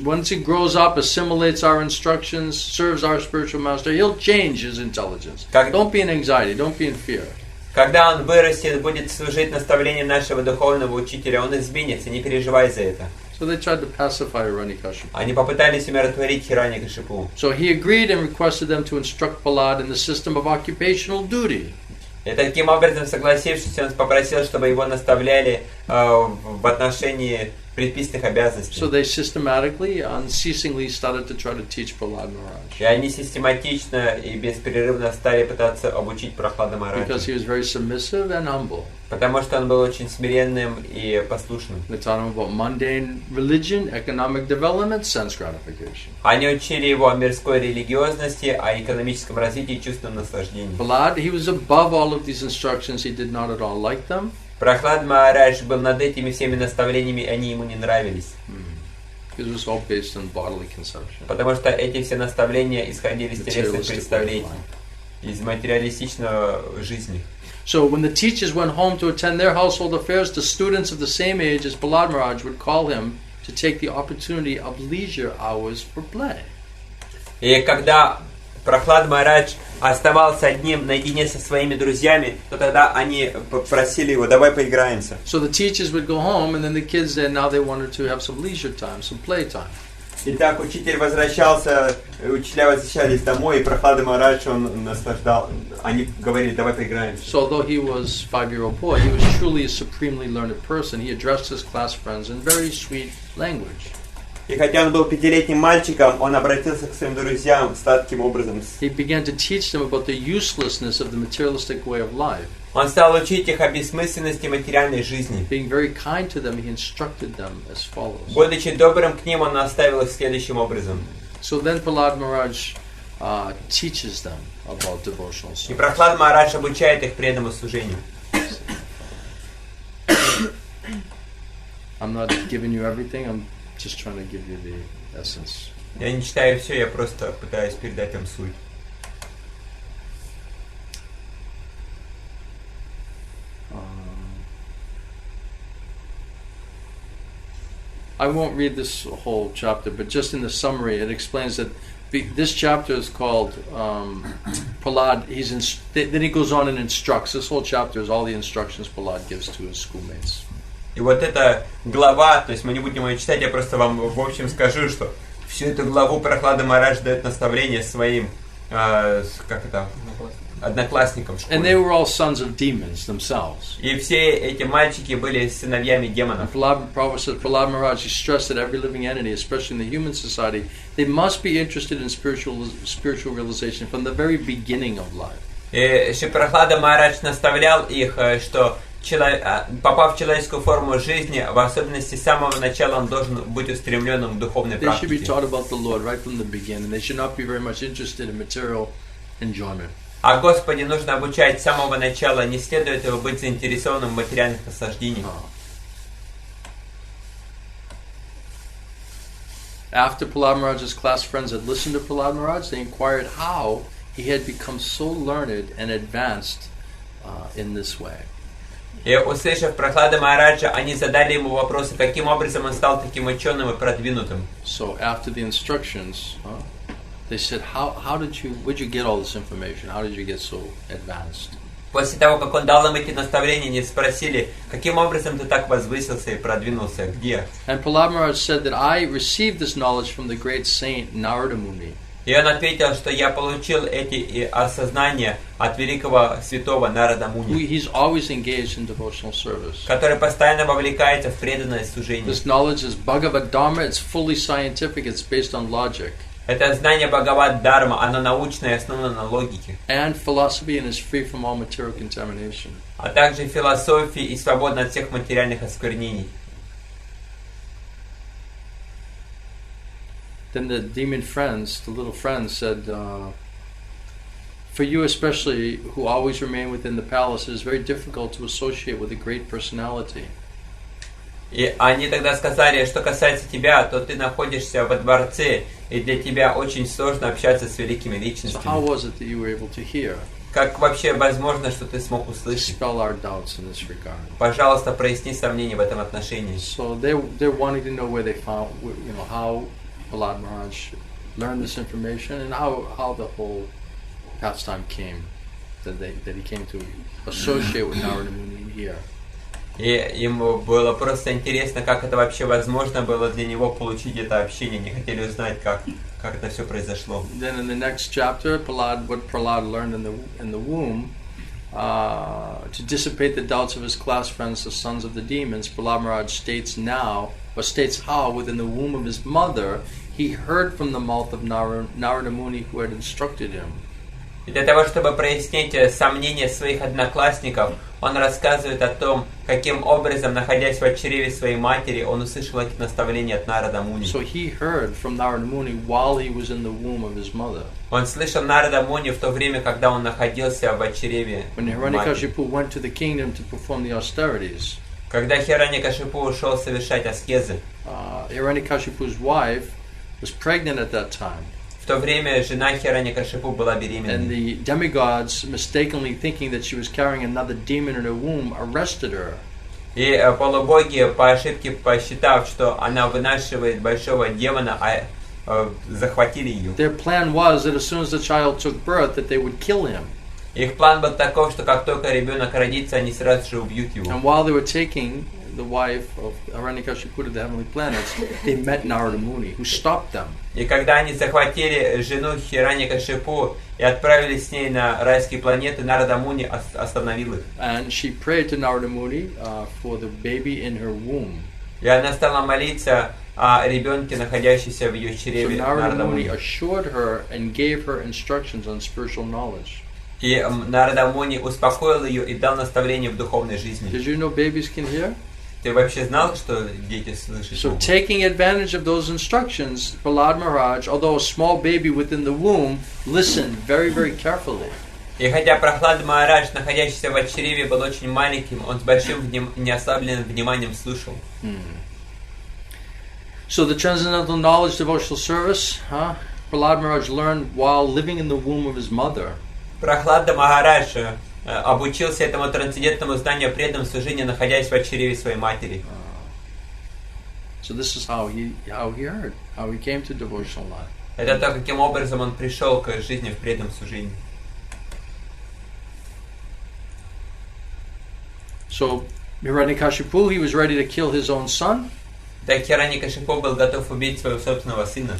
Once he grows up, assimilates our instructions, serves our spiritual master, he'll change his intelligence. Don't be in anxiety, don't be in fear. Когда он вырастет, будет служить наставлениям нашего духовного учителя, он изменится, не переживай за это. So they tried to pacify Hiranyakashipu. Они попытались умиротворить Хираньякашипу. So he agreed and requested them to instruct Prahlada in the system of occupational duty. И таким образом, согласившись, он попросил, чтобы его наставляли в отношении предписанных обязанностей. So they systematically, unceasingly started to try to teach Prahlada Maharaja. И они систематично и беспрерывно стали пытаться обучить Прахлада Махараджа. Because he was very submissive and humble. Потому что он был очень смиренным и послушным. They taught him about mundane religion, economic development, sense gratification. Они учили его о мирской религиозности, о экономическом развитии и чувственном наслаждении. Prahlada, he was above all of these instructions. He did not at all like them. Прахлад Махарадж был над этими всеми наставлениями, они ему не нравились. It was all based on bodily conception. Потому что эти все наставления исходили из телесных представлений, из материалистичной жизни. So when the teachers went home to attend their household affairs, the students of the same age as Prahlada Maharaj would call him to take the opportunity of leisure hours for play. И когда Прахлад Махарадж оставался одним наедине со своими друзьями, то тогда они попросили его: давай поиграемся. So the teachers would go home, and then the kids then now they wanted to have some leisure time, some play time. Итак, учитель возвращался, учителя возвращались домой, и Прахлада Махарадж, он наслаждал. Они говорили: давай поиграемся. So although he was a 5-year-old boy, he was truly a supremely learned person. He addressed his class friends in very sweet language. И хотя он был 5-летним мальчиком, он обратился к своим друзьям сладким образом. He began to teach them about the uselessness of the materialistic way of life. Он стал учить их о бессмысленности материальной жизни. Being very kind to them, he instructed them as follows. Будучи добрым к ним, он наставил их следующим образом. So then Prahlada Maharaj teaches them about devotional И service. Прахлад Махарадж обучает их преданному служению. I'm not giving you everything, I'm just trying to give you the essence. Я не читаю все, я просто пытаюсь передать им суть. I won't read this whole chapter, but just in the summary, it explains that this chapter is called Prahlad. Then he goes on and instructs. This whole chapter is all the instructions Prahlad gives to his schoolmates. И вот эта глава, то есть мы не будем ее читать, я просто вам в общем скажу, что всю эту главу Прахлада Махарадж дает наставление своим, одноклассникам в школе. And they were all sons of demons themselves. И все эти мальчики были сыновьями демонов. Prahlada Maharaj stressed that every living entity, especially in the human society, they must be interested in spiritual realization from the very beginning of life. И Шри Прахлада Махарадж наставлял их, что попав в человеческую форму жизни, в особенности с самого начала он должен быть устремленным к духовной They should be практике. taught about the Lord right from the beginning. They should not be very much interested in material enjoyment. А Господе нужно обучать с самого начала, не следует его быть заинтересованным в материальных наслаждениях. After Prahlada Maharaj's class friends had listened to Prahlada Maharaj, they inquired how he had become so learned and advanced in this way. И услышав Прахлада Махараджа, они задали ему вопросы, каким образом он стал таким ученым и продвинутым. So after the instructions, they said, where'd you get all this information? How did you get so advanced? После того, как он дал им эти наставления, они спросили, каким образом ты так возвысился и продвинулся, где? And Prahlada Maharaj said that I received this knowledge from the great saint Narada Muni. И он ответил, что я получил эти осознания от великого святого Нарада Муни, He's always engaged in devotional service. который постоянно вовлекается в преданное служение. This knowledge is Bhagavad Dharma. It's fully scientific. It's based on logic. Это знание Бхагавад Дharma, оно научное и основано на логике. And philosophy, and is free from all material contamination. А также философии и свободно от всех материальных осквернений. Then the demon friends, the little friends, said, for you especially, who always remain within the palace, it is very difficult to associate with a great personality. И они тогда сказали, что касается тебя, то ты находишься во дворце, и для тебя очень сложно общаться с великими So how личностями. was it that you were able to hear? Как вообще возможно, что ты смог услышать? Dispel our doubts in this regard. Пожалуйста, проясни сомнения в этом отношении. So they're wanting to know where they found, how Prahlada Maharaj learned this information and how the whole pastime came, that he came to associate with Narada Muni here. И ему было просто интересно, как это вообще возможно было для него получить это общение. Не хотели узнать, как это все произошло. Then in the next chapter, what Prahlada learned in the womb, to dissipate the doubts of his class friends, the sons of the demons, Prahlada Maharaj states how within the womb of his mother he heard from the mouth of Narada Muni who had instructed him. И для того, чтобы прояснить сомнения своих одноклассников, он рассказывает о том, каким образом, находясь в чреве своей матери, он услышал эти наставления от Нарада Муни. So he heard from Narada Muni while he was in the womb of his mother. Он слышал Нарада Муни в то время, когда он находился в чреве When Hiranyakashipu went to the kingdom to perform the austerities, когда Хираньякашипу ушел совершать аскезы, Hiranyakashipu's wife was pregnant at that time. в то время жена Хираньякашипу была And беременной. the demigods, mistakenly thinking that she was carrying another demon in her womb, arrested her. И полубоги, по ошибке посчитав, что она вынашивает большого демона, захватили ее. Their plan was that as soon as the child took birth, that they would kill him. Их план был таков, что как только ребенок родится, они сразу же убьют его. And while they were taking the wife of Hiranyakashipu to the heavenly planets, they met Narada Muni, who stopped them. И когда они захватили жену Хираньякашипу и отправились с ней на райские планеты, Нарада Муни остановил их. And she prayed to Narada Muni for the baby in her womb. И она стала молиться о ребенке, находящемся в ее So чреве Narada Нарада Muni Муни. assured her and gave her instructions on spiritual knowledge. И Нарада Муни успокоил ее и дал наставление в духовной жизни. Did you know babies can hear? Ты вообще знал, что дети слышат? So taking advantage of those instructions, Prahlada Maharaj, although a small baby within the womb, listened very, very carefully. И хотя Прахлада Махарадж, находящийся в чреве, был очень маленьким, он с большим неослабленным вниманием слушал. So the transcendental knowledge, devotional service, Prahlada Maharaj learned while living in the womb of his mother. Прахлада Махарадж обучился этому трансцендентному знанию о преданном служении, находясь в чреве своей матери. So this is how he heard, how he came to devotional life. Это то, каким образом он пришел к жизни в преданном служении. So Hiranyakashipu, he was ready to kill his own son. Так Хираньякашипу был готов убить своего собственного сына.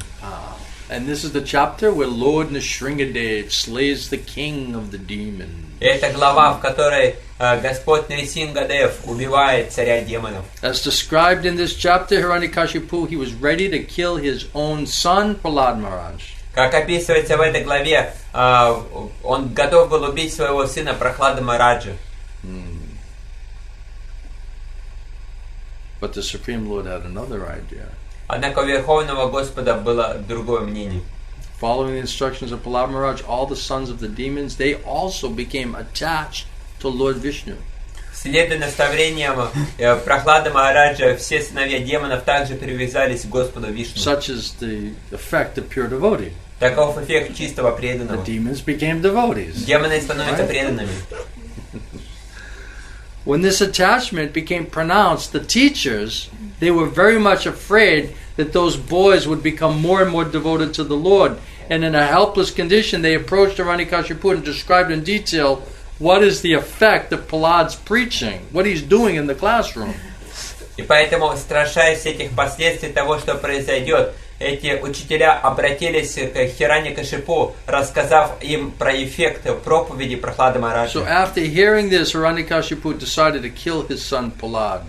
And this is the chapter where Lord Nrisimhadev slays the king of the demons. Это глава, в которой Господь Нрисимхадев убивает царя демонов. As described in this chapter, Hiranyakashipu, he was ready to kill his own son, Prahlada Maharaj. Как описывается в этой главе, он готов был убить своего сына Прахлада Махараджа. But the Supreme Lord had another idea. Однако у Верховного Господа было другое мнение. Following the instructions of Prahlada Maharaj, all the sons of the demons, they also became attached to Lord Vishnu. Следуя наставлениям Прахлада Махараджа, все сыновья демонов также привязались к Господу Вишну. Such is the effect of pure devotee. Таков эффект чистого The преданного. demons became devotees. Демоны становятся преданными. When this attachment became pronounced, the teachers, they were very much afraid that those boys would become more and more devoted to the Lord. And in a helpless condition, they approached Hiranyakashipu and described in detail what is the effect of Prahlada's preaching, what he's doing in the classroom. И поэтому, страшась этих последствий того, что произойдет, эти учителя обратились к Хираньякашипу, рассказав им про эффект проповеди Прахлады Махараджа. So after hearing this, Hiranyakashipu decided to kill his son Prahlada.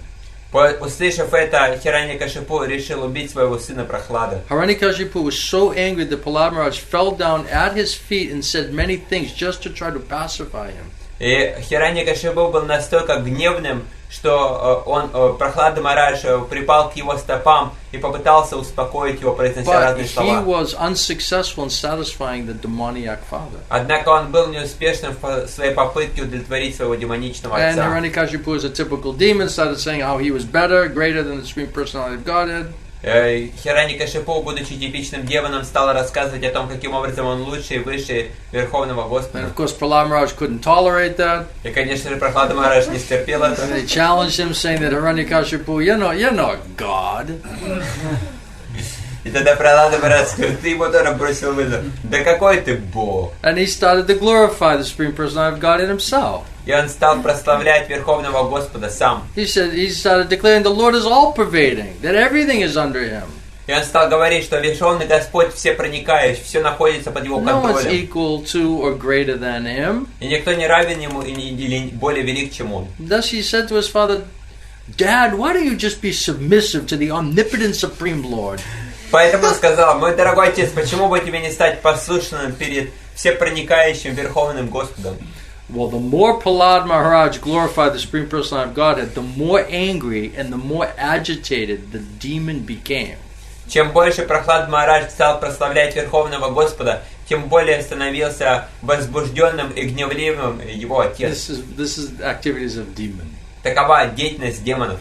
Услышав это, Хираньякашипу решил убить своего сына Прахлада. Hiranyakashipu was so angry that Prahlada Maharaj fell down at his feet and said many things just to try to pacify him. И Хираньякашипу был настолько гневным, что Прахлада Махарадж припал к его стопам и попытался успокоить его, произнося But разные he слова. was unsuccessful in satisfying the demoniac father. Однако он был неуспешным в своей попытке удовлетворить своего демоничного And отца. Hiranyakashipu, as a typical demon, started saying how he was better, greater than the Supreme Personality of Godhead. Хираньякашипу, будучи типичным демоном, стал рассказывать о том, каким образом он лучше и выше Верховного And Господа. of course, Prahlada Maharaja couldn't tolerate that. И, конечно же, Прахлада Махарадж не стерпел это. And they challenged him, saying that Hiranyakashipu, you're not God. И тогда Прахлада Махарадж сказал, ты ему тоже бросил вызов. Да какой ты Бог? And he started to glorify the Supreme Personality of Godhead himself. И он стал прославлять Верховного Господа сам. He started declaring the Lord is all-pervading, that everything is under Him. И он стал говорить, что Верховный Господь всепроникающий, все находится под его No one's контролем. equal to or greater than Him. И никто не равен ему или более велик, чем он. Thus he said to his father, Dad, why don't you just be submissive to the omnipotent Supreme Lord? Поэтому он сказал, мой дорогой отец, почему бы тебе не стать послушным перед всепроникающим Верховным Господом? Well, the more Prahlada Maharaj glorified the Supreme Personality of Godhead, the more angry and the more agitated the demon became. Чем больше Прахлад Махарадж стал прославлять Верховного Господа, тем более становился возбужденным и гневливым его отец. This is activities of demon. Такова деятельность демонов.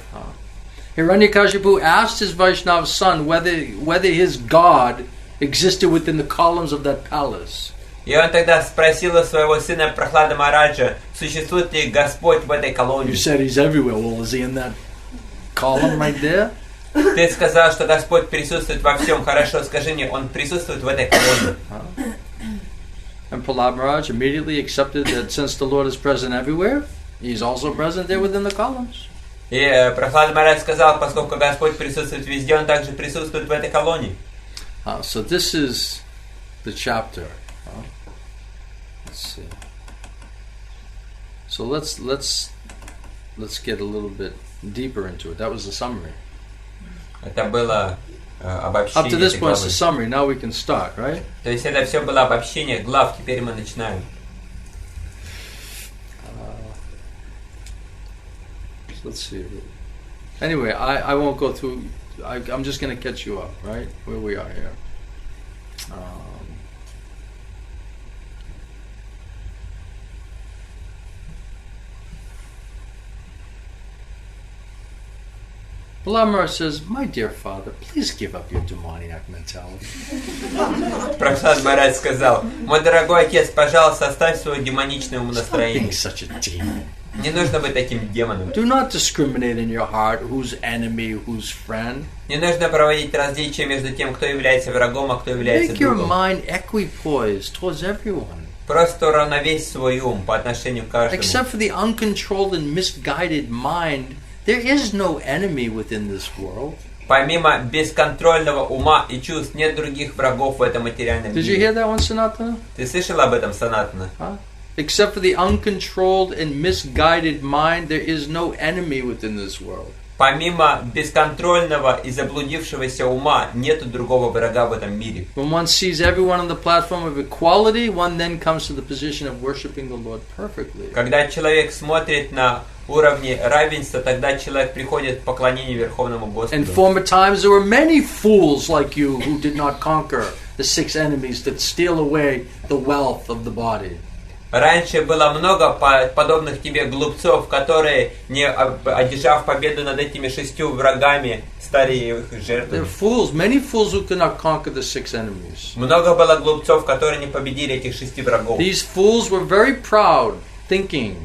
Hiranyakashipu asked his Vaishnava son whether his God existed within the columns of that palace. И он тогда спросил у своего сына Прахлада Махараджа, существует ли Господь в этой колонии. You said he's everywhere. Well, is he in that column right there? Ты сказал, что Господь присутствует во всем. Хорошо, скажи мне, Он присутствует в этой колонии. And Prahlada Maharaj immediately accepted that since the Lord is present everywhere, He's also present there within the columns. И Прахлада Махарадж сказал, поскольку Господь присутствует везде, Он также присутствует в этой колонии. So this is the chapter. Let's see. So let's get a little bit deeper into it. That was the summary. Это было обобщение. Up to this этой point, it's главы. the summary. Now we can start, right? То есть это все было обобщение глав, теперь мы начинаем. Let's see. Anyway, I won't go through. I'm just going to catch you up, right? Where we are here. Prahlada Maharaj says, "My dear father, please give up your demoniac mentality." Прахлад Махарадж сказал, мой дорогой отец, пожалуйста, оставь свое демоничное Stop being умонастроение. such a demon. Не нужно быть таким демоном. Do not discriminate in your heart who's enemy, who's friend. Не нужно проводить различия между тем, кто является врагом, а кто является Make your другом. mind equipoised towards everyone. Просто уравновесь свой ум по отношению к каждому. Except for the uncontrolled and misguided mind, there is no enemy within this world. Помимо бесконтрольного ума и чувств, нет других врагов в этом материальном Did you hear мире. that one, Sanatana? Ты слышал об этом, Санатана? Huh? Except for the uncontrolled and misguided mind, there is no enemy within this world. Помимо бесконтрольного и заблудившегося ума, нету другого врага в этом мире. When one sees everyone on the platform of equality, one then comes to the position of worshiping the Lord perfectly. Когда человек смотрит на уровне равенства, тогда человек приходит к поклонению Верховному In Господу. former times, there were many fools like you who did not conquer the 6 enemies that steal away the wealth of the body. Раньше было много подобных тебе глупцов, которые, не одержав победу над этими 6 врагами, стали их There are жертвами. fools, many fools who could not conquer the 6 enemies. Много было глупцов, которые не победили этих 6 врагов. These fools were very proud, thinking,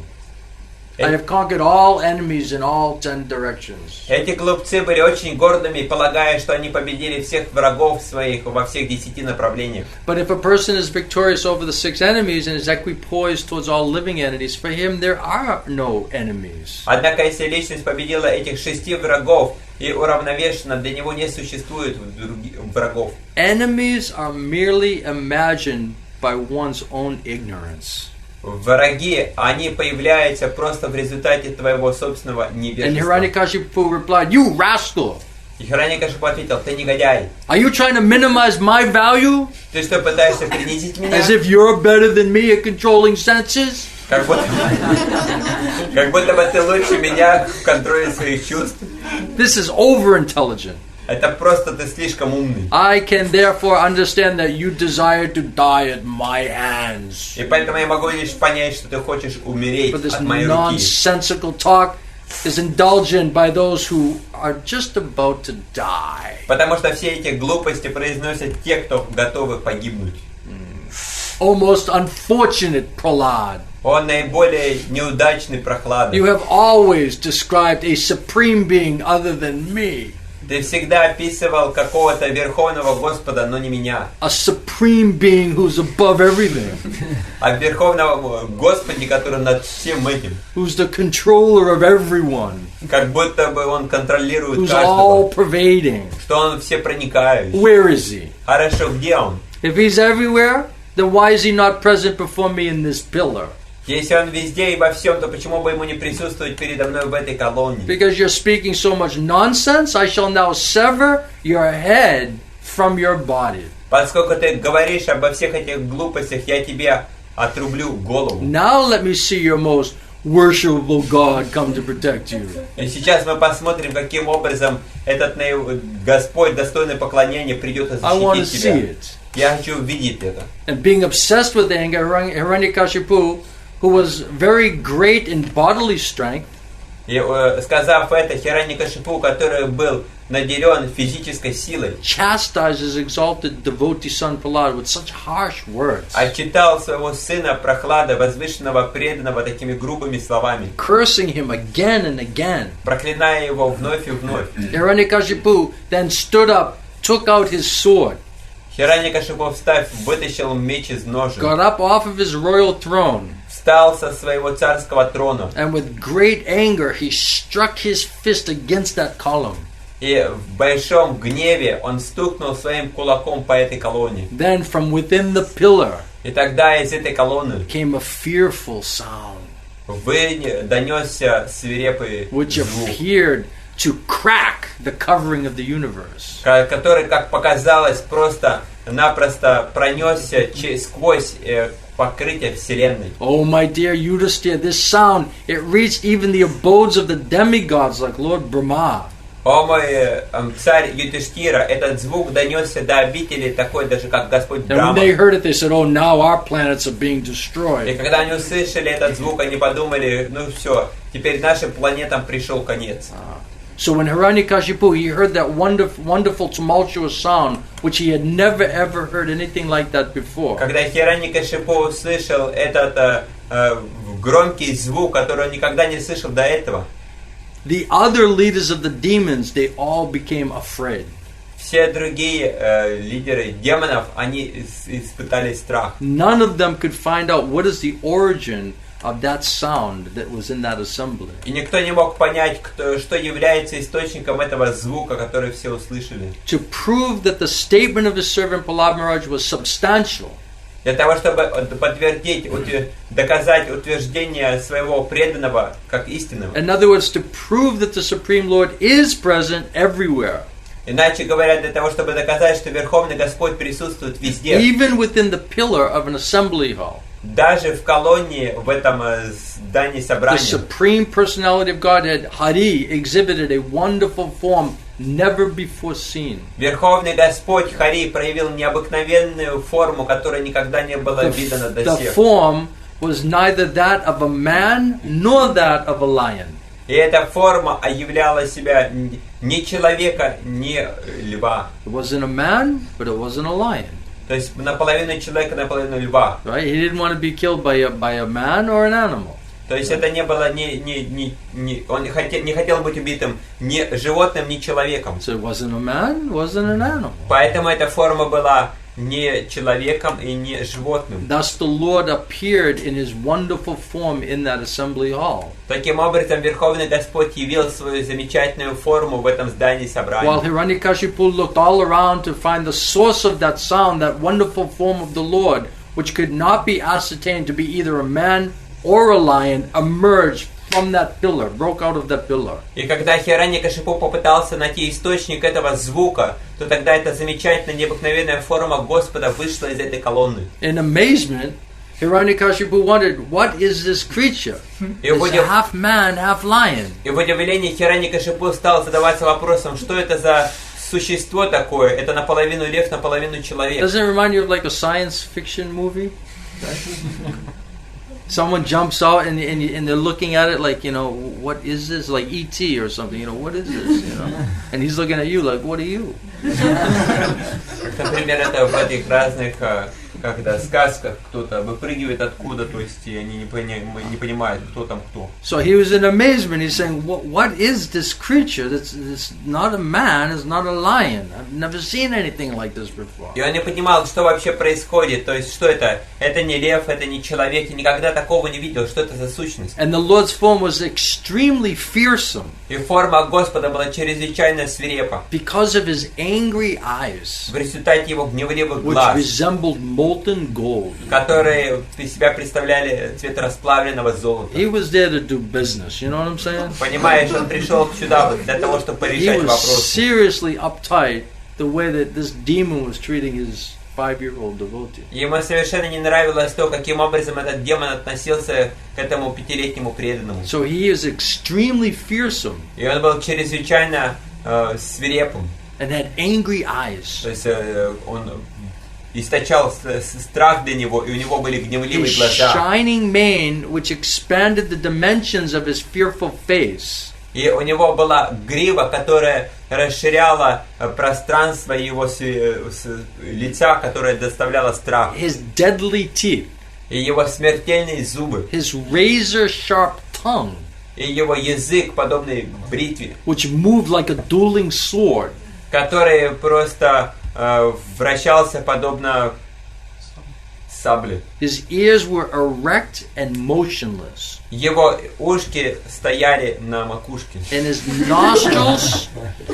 I have conquered all enemies in all 10 directions. Эти глупцы были очень гордыми, полагая, что они победили всех врагов своих во всех 10 направлениях. But if a person is victorious over the 6 enemies and is equipoised towards all living entities, for him there are no enemies. Однако, если личность победила этих 6 врагов и уравновешена, для него не существует врагов. Enemies are merely imagined by one's own ignorance. Враги, они появляются просто в результате твоего собственного And невежества. Hiranyakashipu replied, "You rascal! И Хираньякашипу ответил, ты негодяй. Are you trying to minimize my value? Ты что, пытаешься принизить меня? As if you're better than me at controlling senses?" Как будто бы ты лучше меня в контроле своих чувств. This is over-intelligent. Это просто ты слишком умный. I can therefore understand that you desire to die at my hands. И поэтому я могу лишь понять, что ты хочешь умереть But this от моей руки. nonsensical talk is indulgent by those who are just about to die. Потому что все эти глупости произносят те, кто готовы погибнуть. O most unfortunate Prahlada. Он наиболее неудачный Прохлада. You have always described a supreme being other than me. Ты всегда описывал какого-то верховного Господа, но не меня. A supreme being who's above everything. А верховного Господи, который над всем этим. Who's the controller of everyone. Как будто бы он контролирует Who's каждого. all pervading. Что он все проникающий. Where is he? Хорошо, где он? If he's everywhere, then why is he not present before me in this pillar? Если он везде и во всем, то почему бы ему не присутствовать передо мной в этой колонне? Because you're speaking so much nonsense, I shall now sever your head from your body. Поскольку ты говоришь обо всех этих глупостях, я тебе отрублю голову. Now let me see your most worshipable God come to protect you. И сейчас мы посмотрим, каким образом этот Господь, достойный поклонения, придет и I want to защитит see тебя. it. Я хочу увидеть это. And being obsessed with anger, Hiranyakashipu, who was very great in bodily strength, И сказав это, Хираньякашипу, который был наделен физической силой, chastised his exalted devotee son Prahlada with such harsh words, отчитал своего сына Прохлада, возвышенного преданного, такими грубыми словами, cursing him again and again. проклиная его вновь и вновь. Hiranyakashipu then stood up, took out his sword, Хираньякашипу, встав, вытащил меч из ножен, got up off of his royal throne, встал со своего царского трона, and with great anger he struck his fist against that column. и в большом гневе он стукнул своим кулаком по этой колонне. Then from within the pillar И тогда из этой колонны came a fearful sound, донесся свирепый which звук, appeared to crack the covering of the universe. который, как показалось, просто-напросто пронесся сквозь покрытие Вселенной. Oh, my dear Yudhisthira, this sound, it reached even the abodes of the demigods like Lord Brahma. О мой царь Юдиштхира, этот звук донесся до обители такой, даже как Господь And when Брахма. they heard it, they said, oh, now our planets are being И destroyed. когда они услышали этот звук, они подумали, ну все, теперь нашим планетам пришел конец. So when Hiranyakashipu, he heard that wonderful tumultuous sound, which he had never ever heard anything like that before. Когда Хираньякашипу услышал этот громкий звук, который он никогда не слышал до этого, The other leaders of the demons, they all became afraid. все другие лидеры демонов, они испытали страх. None of them could find out what is the origin of that sound that was in that assembly. И никто не мог понять, что является источником этого звука, который все услышали. To prove that the statement of his servant Prahlada Maharaja was substantial, Для того, чтобы подтвердить, доказать утверждение своего преданного как истинного. in other words, to prove that the Supreme Lord is present everywhere, Иначе говоря, для того, чтобы доказать, что Верховный Господь присутствует везде, even within the pillar of an assembly hall. даже в колонии, в этом здании The собрания. Supreme Personality of Godhead, Hari, exhibited a wonderful form never before seen. Верховный Господь Хари проявил необыкновенную форму, которая никогда не была видана до The сих. form was neither that of a man nor that of a lion. И эта форма являла себя ни человека, ни льва. It wasn't a man, but it wasn't a lion. То есть наполовину человека, наполовину льва. Right? He didn't want to be killed by a man or an animal. То есть это не было он не хотел быть убитым ни животным, ни человеком. So it wasn't a man, wasn't an animal. Поэтому эта форма была не человеком и не животным. Thus the Lord appeared in his wonderful form in that assembly hall. Таким образом, Верховный Господь явил свою замечательную форму в этом здании собрания. While Hiranyakashipu looked all around to find the source of that sound, that wonderful form of the Lord, which could not be ascertained to be either a man or a lion, emerged from that pillar, broke out of that pillar. И когда Хираньякашипу попытался найти источник этого звука, то тогда эта замечательная, необыкновенная форма Господа вышла из этой колонны. In amazement, Hiranyakashipu wondered, what is this creature? It's half man, half lion. И в удивлении Хираньякашипу стал задаваться вопросом, что это за существо такое? Это наполовину лев, наполовину человек. Doesn't it remind you of like a science fiction movie? Someone jumps out and they're looking at it like, what is this? Like E.T. or something, what is this? And he's looking at you like, what are you? Например, это в этих разных сказках кто-то выпрыгивает откуда, то есть они не понимают, кто там кто. So he was in amazement. He's saying, what is this creature? It's not a man, it's not a lion. I've never seen anything like this before. И он не понимал, что вообще происходит, то есть что это? Это не лев, это не человек, и никогда такого не видел, что это за сущность. And the Lord's form was extremely fearsome. И форма Господа была чрезвычайно свирепа. Because of his angry eyes, в результате его гневливых which глаз, resembled molten gold, которые из себя представляли цвет расплавленного золота. He was there to do business, you know what I'm saying? Понимаешь, он пришел сюда для того, чтобы порешать вопросы. He was seriously uptight the way that this demon was treating his 5-year-old devotee. Ему совершенно не нравилось то, каким образом этот демон относился к этому 5-летнему преданному. So he is extremely fearsome. И он был чрезвычайно свирепым. And had angry eyes. То есть он источал страх для него, и у него были гневливые глаза. Shining mane, which expanded the dimensions of his fearful face. И у него была грива, которая расширяла пространство его лица, которое доставляло страх. His deadly teeth. И его смертельные зубы. His razor-sharp tongue. И его язык, подобный бритве. Which moved like a dueling sword. Который просто вращался подобно сабле. His ears were erect and motionless. Его ушки стояли на макушке. And his nostrils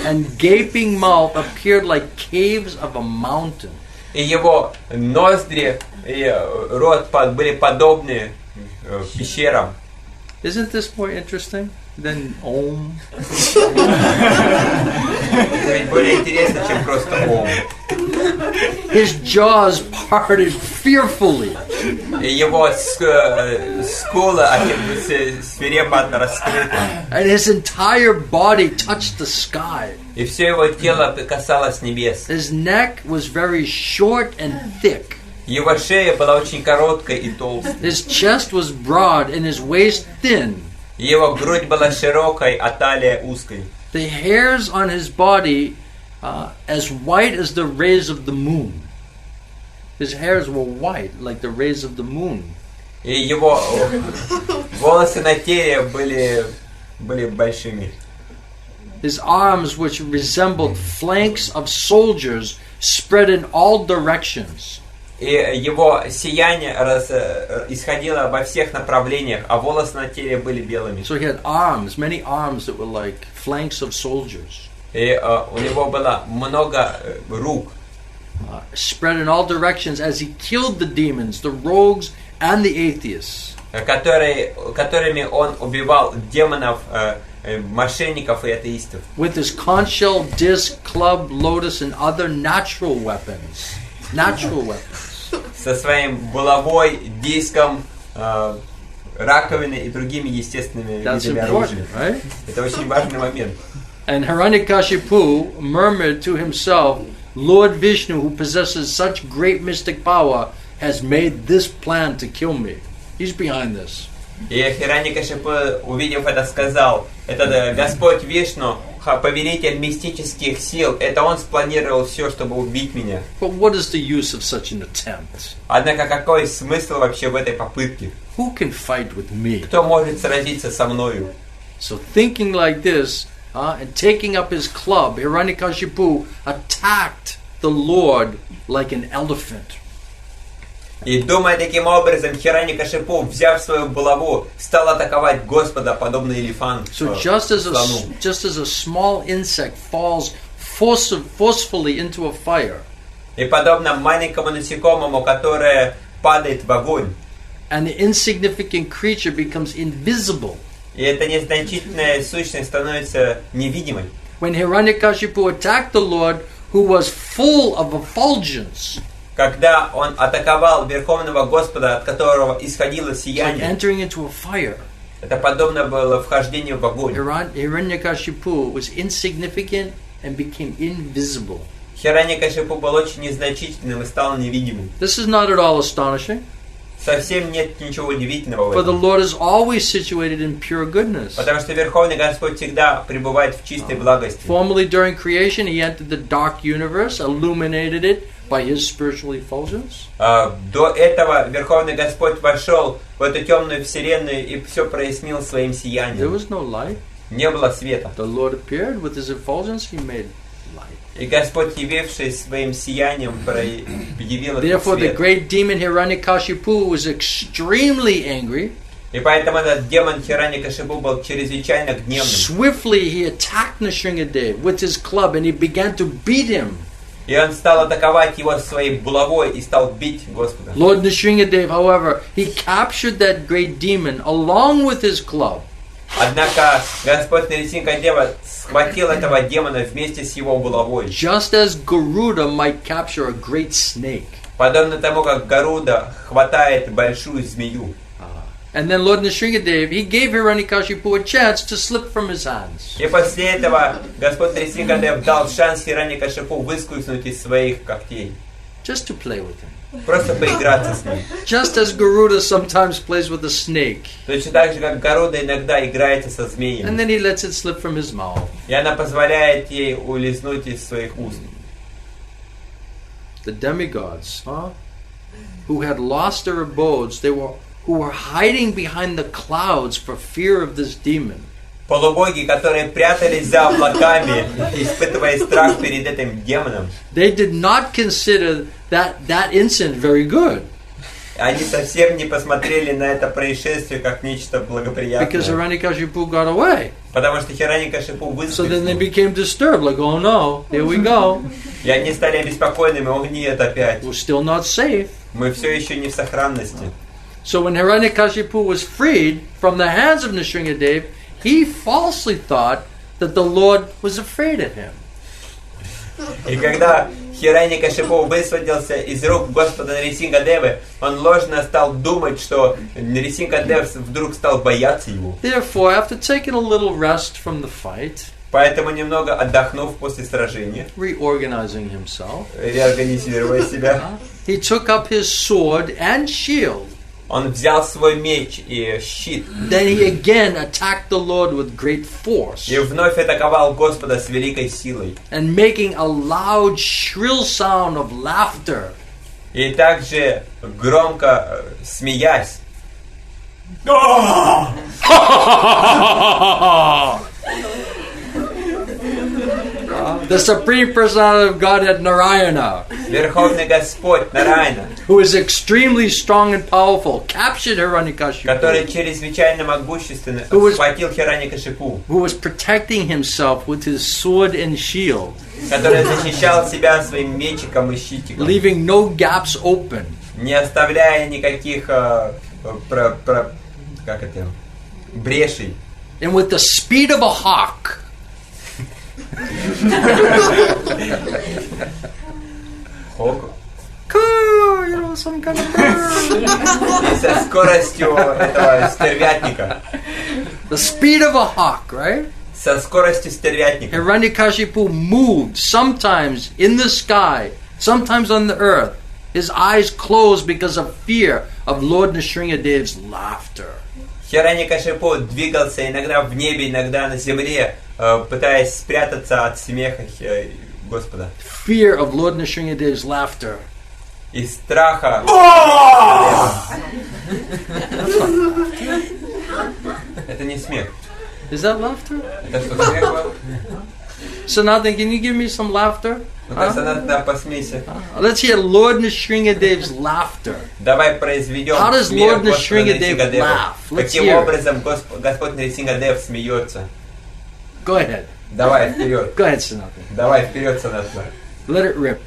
and gaping mouth appeared like caves of a mountain. И его ноздри и рот были подобны пещерам. Isn't this more interesting than Om? Более интересно, чем просто Om. His jaws parted fearfully. И его скулы свирепо раскрыты. And his entire body touched the sky. И все его тело касалось небес. His neck was very short and thick. Его шея была очень короткой и толстой. His chest was broad and his waist thin. Его грудь была широкой, а талия узкой. The hairs on his body as white as the rays of the moon. His hairs were white like the rays of the moon. И его волосы на теле были большими. His arms, which resembled flanks of soldiers, spread in all directions. И его сияние исходило во всех направлениях, а волосы на теле были белыми. So he had arms, many arms that were like flanks of soldiers. И у него было много рук. Spread in all directions as he killed the demons, the rogues, and the atheists. Которыми он убивал демонов, мошенников и атеистов. With his conch shell, disc, club, lotus, and other natural weapons. Natural weapons. Со своим булавой, диском, раковиной и другими естественными видами оружия. Right? Это очень важный момент. And Hiranyakashipu murmured to himself, Lord Vishnu, who possesses such great mystic power, has made this plan to kill me. He's behind this. И Хираньякашипу, увидев это, сказал, это Господь Вишну, повелитель мистических сил, это он спланировал все, чтобы убить меня. But what is the use of such an attempt? Однако какой смысл вообще в этой попытке? Who can fight with me? Кто может сразиться со мною? So thinking like this, and taking up his club, Hiranyakashipu attacked the Lord like an elephant. И думая таким образом, Хираньякашипу, взяв свою булаву, стал атаковать Господа, подобно элефанту. So just as a small insect falls forcefully into a fire. И подобно маленькому насекомому, которое падает в огонь. And the insignificant creature becomes invisible. И эта незначительная сущность становится невидимой. When Hiranyakashipu attacked the Lord, who was full of effulgence. когда он атаковал Верховного Господа, от которого исходило Like сияние, entering into a fire. это подобно было вхождению в огонь. Hiranyakashipu was insignificant and became invisible. Хираньякашипу был очень незначительным и стал невидимым. This is not at all astonishing, Совсем нет ничего удивительного в for the этом. Lord is always situated in pure goodness. Потому что Верховный Господь всегда пребывает в чистой благости. Formerly during creation, he entered the dark universe, illuminated it by his spiritual effulgence. До этого Верховный Господь вошел в эту темную вселенную и все прояснил своим There сиянием. was no light. Не было света. The Lord appeared with his effulgence, he made light. И Господь, явившись своим сиянием, явил этот Therefore, the свет. great demon Hiranyakashipu was extremely angry. И поэтому этот демон Хираньякашипу был чрезвычайно гневным. Swiftly, he attacked Nrisimhadev with his club and he began to beat him. И он стал атаковать его своей булавой и стал бить Господа. Lord Nrisimhadev, however, he captured that great demon along with his club. Однако Господь Нрисимхадева схватил этого демона вместе с его булавой. Just as Garuda might capture a great snake. Подобно тому, как Гаруда хватает большую змею. And then Lord Nrisimhadev, he gave Hiranyakashipu a chance to slip from his hands. И после этого Господь Нрисимхадев дал шанс Хираньякашипу выскользнуть из своих когтей. Just to play with him. Просто поиграться с ним. Just as Garuda sometimes plays with a snake. Точно так же, как Гаруда иногда играется со And змеем. then he lets it slip from his mouth. И она позволяет ей улизнуть из своих уст. The demigods, who had lost their abodes, who were hiding behind the clouds for fear of this demon. Полубоги, которые прятались за облаками, испытывая страх перед этим демоном, They did not consider that incident very good. они совсем не посмотрели на это происшествие как нечто Because благоприятное. Hiranyakashipu got away. Потому что Хираньякашипу So then they выскользнул. became disturbed, like, oh no, here we go. И они стали обеспокоенными, о нет, опять. We're still not safe. Мы все еще не в сохранности. So when Hiranyakashipu was freed from the hands of Nrisimhadev, he falsely thought that the Lord was afraid of him. И когда Хираньякашипу высвободился из рук Господа Нрисимхадевы, он ложно стал думать, что Нрисимхадев вдруг стал бояться его. Therefore, after taking a little rest from the fight, Поэтому, немного отдохнув после сражения, reorganizing himself, реорганизируя себя, he took up his sword and shield. он взял свой меч и щит Then he again attacked the Lord with great force, и вновь атаковал Господа с великой силой. and making a loud, shrill sound of laughter. И также громко смеясь, The Supreme Personality of Godhead, Narayana, Верховный Господь Нарайна, who is extremely strong and powerful, captured Hiranyakashipu, который чрезвычайно могущественный, схватил Хираньякашипу, who was protecting himself with his sword and shield, который защищал себя своим мечиком и щитиком, leaving no gaps open. не оставляя никаких брешей. And with the speed of a hawk, some kind of bird. И со скоростью этого стервятника. The speed of a hawk, right? Со скоростью стервятника. Hiranyakashipu moved sometimes in the sky, sometimes on the earth. His eyes closed because of fear of Lord Nrisimhadev's laughter. Хираньякашипу двигался иногда в небе, иногда на земле, пытаясь спрятаться от смеха Господа. Fear of Lord Nrisimhadev's laughter. Из страха. Это не смех. Is that laughter? Это что, смех был? Sanatan, can you give me some laughter? Ну-ка, Санатана, посмейся. Let's hear Lord Nrisimhadev's laughter. Давай произведем How does смех Lord Господа Nrisimhadev Нрисимхадева. laugh? Let's Каким hear it. образом Господь Нрисимхадев смеется? Go ahead. Давай вперед. Go ahead, Sanatan. Давай вперед, Санатана. Let it rip.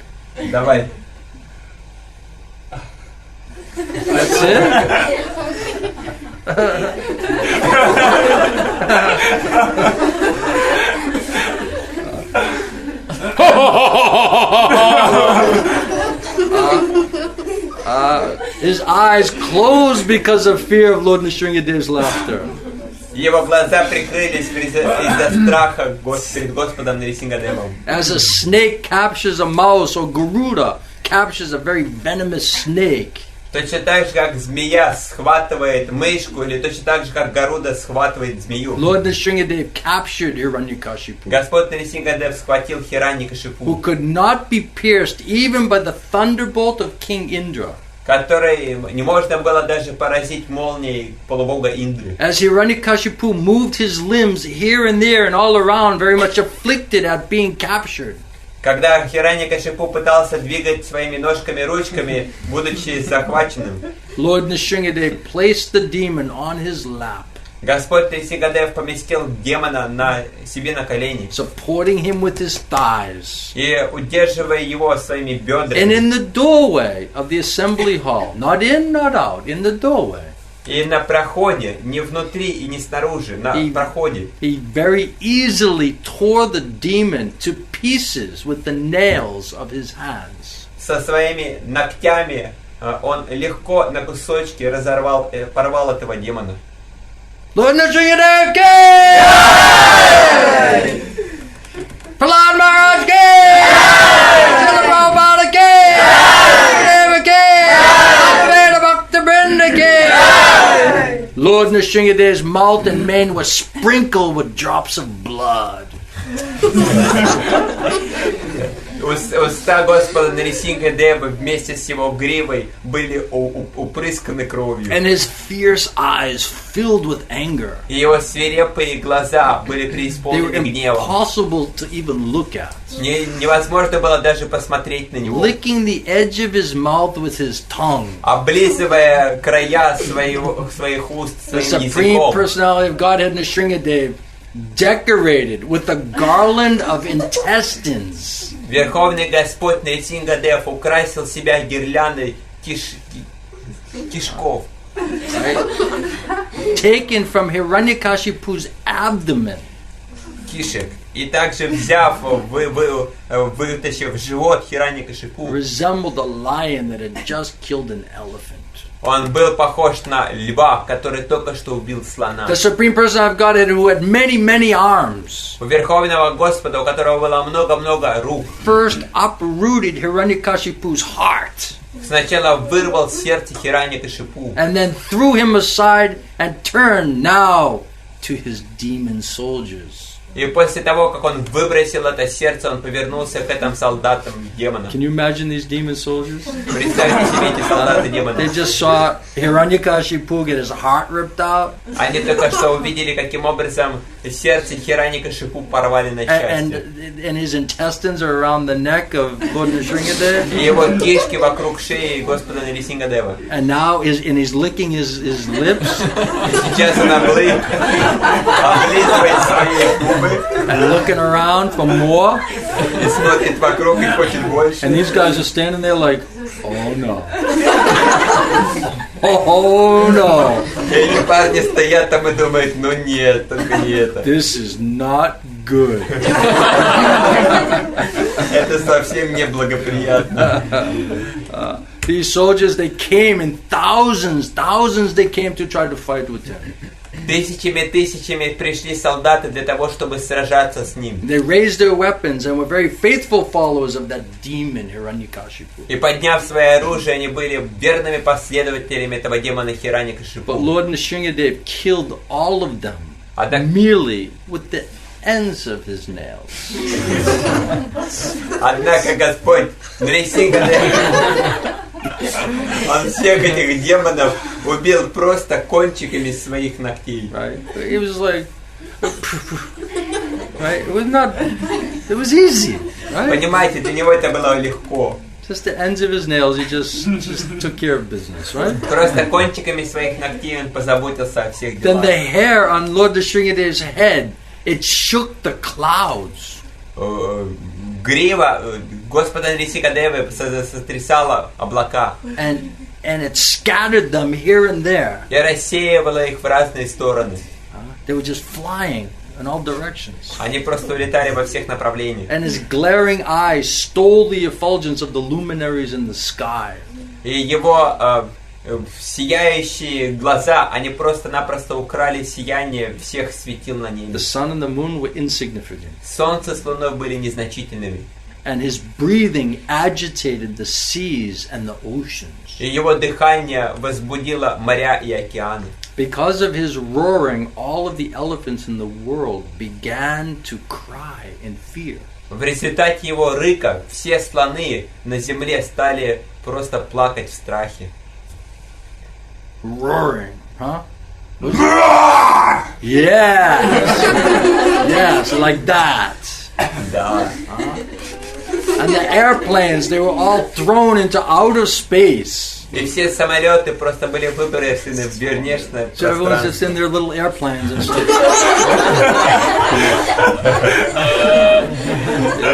Давай. That's it? His eyes closed because of fear of Lord Nrisimhadev's laughter. Его глаза прикрылись из-за страха перед Господом Нрисимхадевом. As a snake captures a mouse, or Garuda captures a very venomous snake. Точно так же, как змея схватывает мышку, или точно так же, как Гаруда схватывает змею. Lord Nrisimhadev captured Hiranyakashipu, Господь Нрисимхадев схватил Хираньякашипу, who could not be pierced even by the thunderbolt of King Indra. который не можно было даже поразить молнией полубога Индры. As Hiranyakashipu moved his limbs here and there and all around, very much afflicted at being captured. Когда Хираньякашипу пытался двигать своими ножками-ручками, будучи захваченным, Lord Nrisimhadev placed the demon on his lap, Господь Нрисимхадев поместил демона себе на колени, supporting him with his thighs. и удерживая его своими And бедрами. in the doorway of the assembly hall, not in, not out, in the doorway, И на проходе, не внутри и не снаружи, на проходе, he very easily tore the demon to pieces with the nails of his hands. со своими ногтями он легко на кусочки порвал этого демона. Lord Nrisimhadev ki! Prahlada Maharaja ki! Srila Prabhupada ki! Deva ki! Veda Bhakta Vrinda ki! Lord Nrisimhadev's mouth and mane were sprinkled with drops of blood. Уста Господа Нрисимхадева вместе с его гривой были упрысканы кровью. And his fierce eyes filled with anger. И его свирепые глаза были They were преисполнены гневом. impossible to even look at. Невозможно было даже посмотреть на него. Licking the edge of his mouth with his tongue. Облизывая края своих уст The своим Supreme языком. Personality of Godhead Nrisimhadev, decorated with a garland of intestines. Верховный Господь Нрисимхадев украсил себя гирляндой кишков, Right? Taken from Hiranyakashipu's abdomen. кишек. И также взяв, вытащив живот Хираньякашипу, Resembled a lion that had just killed an elephant. он был похож на льва, который только что убил слона. The Supreme Personality of Godhead, who had many, many arms, У Верховного Господа, у которого было много-много рук, first uprooted Hiranyakashipu's heart, сначала вырвал сердце Хираньякашипу, and then threw him aside and turned now to his demon soldiers. и после того, как он выбросил это сердце, он повернулся к этим солдатам демонам. Can you imagine these demon soldiers? Представьте себе эти солдаты демонов. They just saw Hiranyakashipu get his heart ripped out, Они только что увидели, каким образом сердце Хираньякашипу порвали на части. and his intestines are around the neck of Lord Nrisimhadev, И его кишки вокруг шеи Господа Нрисимхадева. and now he's licking his lips И сейчас он облизывает свои губы and looking around for more. и смотрит вокруг и хочет больше. And these guys are standing there like, oh no. Oh no. И эти парни стоят там и думают, ну нет, только не это. This is not good. Это совсем не благоприятно. These soldiers, they came in thousands they came to try to fight with him. Тысячами пришли солдаты для того, чтобы сражаться с ним. They raised their weapons and were very faithful followers of that demon Hiranyakashipu. И подняв свое оружие, они были верными последователями этого демона But Хираньякашипу. Lord Nrisimhadev killed all of them merely with the ends of his nails. Однако Господь Нрисимхадев, он всех этих демонов убил просто кончиками своих ногтей. Right? It was like, right? It was easy, right? Понимаете, для него это было легко. Just the ends of his nails, he just took care of business, right? Просто кончиками своих ногтей он позаботился о всех Then делах. the hair on Lord Nrisimhadev's head, it shook the clouds. Грива Господа Нрисимхадева сотрясала облака And it scattered them here and there. и рассеивала их в разные стороны. They were just flying in all directions. Они просто улетали во всех направлениях. And his glaring eyes stole the effulgence of the luminaries in the sky. И его сияющие глаза, они просто-напросто украли сияние всех светил на небе. The sun and the moon were insignificant. Солнце с луной были незначительными. And his breathing agitated the seas and the oceans. И его дыхание возбудило моря и океаны. Because of his roaring, all of the elephants in the world began to cry in fear. В результате его рыка все слоны на земле стали просто плакать в страхе. Roaring, huh? Yes! Yes, like that. Да. And the airplanes, they were all thrown into outer space. И все самолеты просто были выброшены в внешнее So everyone's just пространство. in their little airplanes and stuff.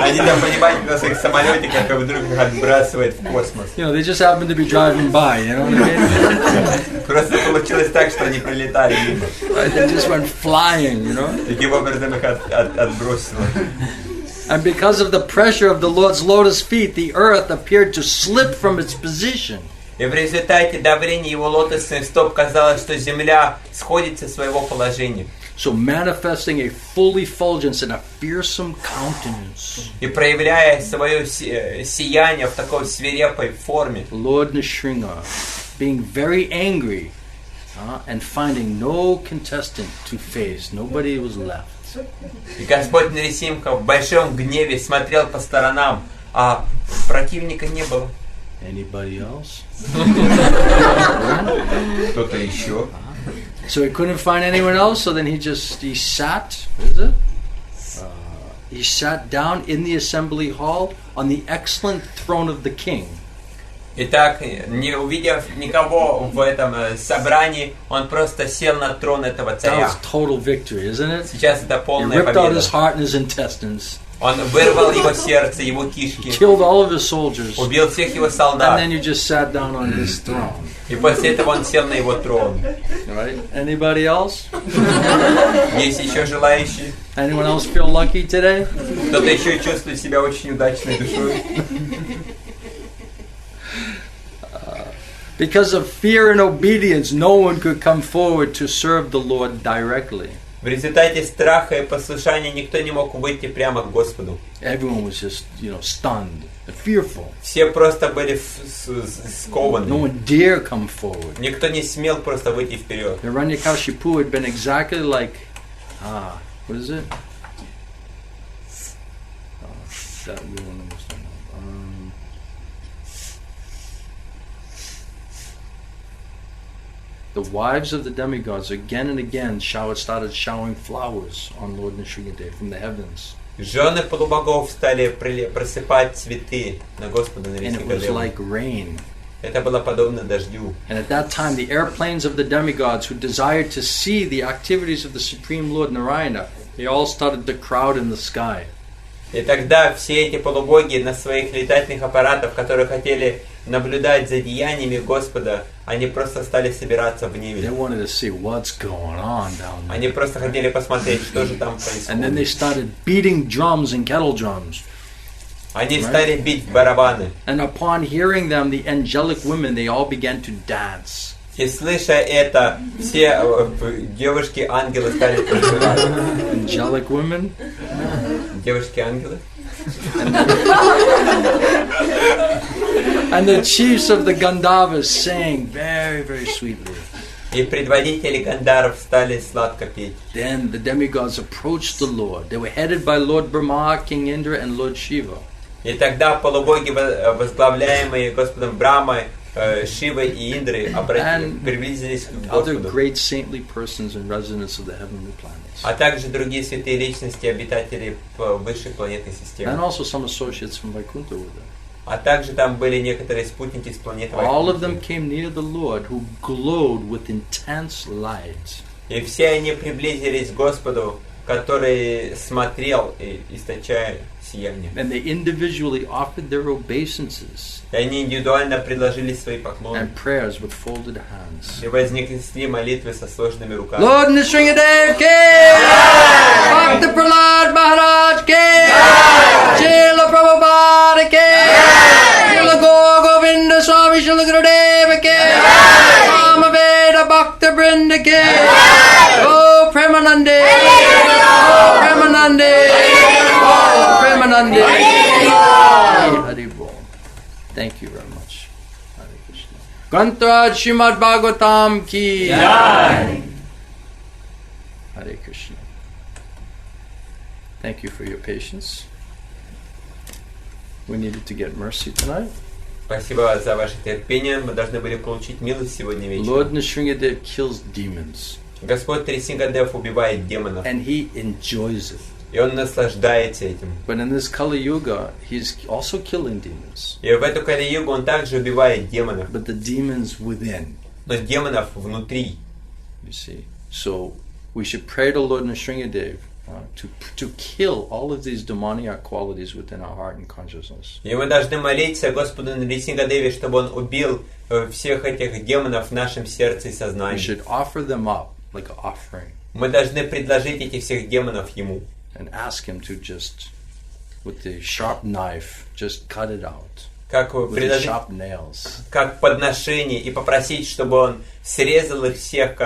Они там, понимаете, на своих самолетиках, и вдруг их отбрасывает в космос. You know, they just happened to be driving by, you know what I mean? Просто получилось так, что они пролетали мимо. Right? They just went flying, you know? Таким образом их отбросило. And because of the pressure of the Lord's lotus feet, the earth appeared to slip from its position. И в результате давления его лотосных стоп казалось, что земля сходит со своего положения. So manifesting a full effulgence and a fearsome countenance, И проявляя свое сияние в такой свирепой форме, Lord Nrisimha, being very angry and finding no contestant to face, nobody was left. и Господь Нрисимха в большом гневе смотрел по сторонам, а противника не было. Anybody else? Кто-то еще. So he couldn't find anyone else, so then he sat down in the assembly hall on the excellent throne of the king. Итак, не увидев никого в этом собрании, он просто сел на трон этого That царя. was total victory, isn't it? Сейчас это He полная ripped out победа. his heart and his intestines, Он вырвал его сердце, его кишки, killed all of his soldiers, убил всех его and солдат. then you just sat down on his throne. И после этого он сел на его трон. Right? Anybody else? Есть еще желающие? Anyone else feel lucky today? Кто-то еще чувствует себя очень удачной душой? Because of fear and obedience, no one could come forward to serve the Lord directly. В результате страха и послушания никто не мог выйти прямо к Господу. Everyone was just, stunned and fearful. Все просто были скованы. No one dare come forward. Никто не смел просто выйти вперед. Hiranyakashipu had been exactly like, what is it? That you won't understand. The wives of the demigods again and again started showering flowers on Lord Nrisimhadev from the heavens. Жены полубогов стали просыпать цветы на Господа And it was Нрисимхадеву. like rain. Это было подобно дождю. And at that time, the airplanes of the demigods who desired to see the activities of the Supreme Lord Narayana, they all started to crowd in the sky. И тогда все эти полубоги на своих летательных аппаратах, которые хотели наблюдать за деяниями Господа, они просто стали собираться в They небе. wanted to see what's going on down there. Они просто хотели посмотреть, что же там And then they происходит. started beating drums and kettle drums. Они стали бить в барабаны. And upon hearing them, the angelic women, they all began to dance. И слыша это, все девушки-ангелы стали танцевать. Angelic women? Девушки-ангелы? And the chiefs of the Gandharvas sang very, very sweetly. И предводители гандаров стали сладко петь. Then the demigods approached the Lord. They were headed by Lord Brahma, King Indra, and Lord Shiva. И тогда полубоги, возглавляемые Господом Брамой, Шивой и Индрой, приблизились к Other Господу. great saintly persons and residents of the heavenly planets. А также другие святые личности, обитатели высшей планетной And системы. also some associates from Vaikuntha were there. А также там были некоторые спутники с планеты All of Вайкунтха. them came near the Lord, who glowed with intense light. И все они приблизились к Господу, который смотрел, источая сияние. And they individually offered their obeisances И они индивидуально предложили свои поклоны. and prayers with folded hands. И вознесли молитвы со сложными руками. Lord Nrisimhadev ki! Bhakta Prahlada Maharaja ki! Srila Prabhupada ki! Srila Govinda Swami Srila Krishna Ki! Oh, Premanande! Oh, Premanande! Oh, Premanande! Hari Bol. Thank you very much. Hare Krishna. Grantaraj Srimad Bhagavatam Ki! Hare Krishna. Thank you for your patience. We needed to get mercy tonight. Спасибо за ваше терпение. Мы должны были получить милость сегодня вечером. Lord Nrisimhadev kills demons. Господь Нрисимхадев убивает демонов. And he enjoys it. И он наслаждается этим. But in this Kali Yuga, he's also killing demons. И в эту Кали-югу он также убивает демонов. But the demons within. Но демонов внутри. You see. So we should pray to Lord Nrisimhadev to kill all of these demoniac qualities within our heart and consciousness. И мы должны молиться Господу Нрисимхадеве, чтобы он убил всех этих демонов в нашем сердце и We сознании. should offer them up like an offering Мы должны предложить этих всех демонов ему. and ask him to just, with the sharp knife, just cut it out. Как With the предложить, sharp nails. как подношение, и попросить, чтобы он срезал их всех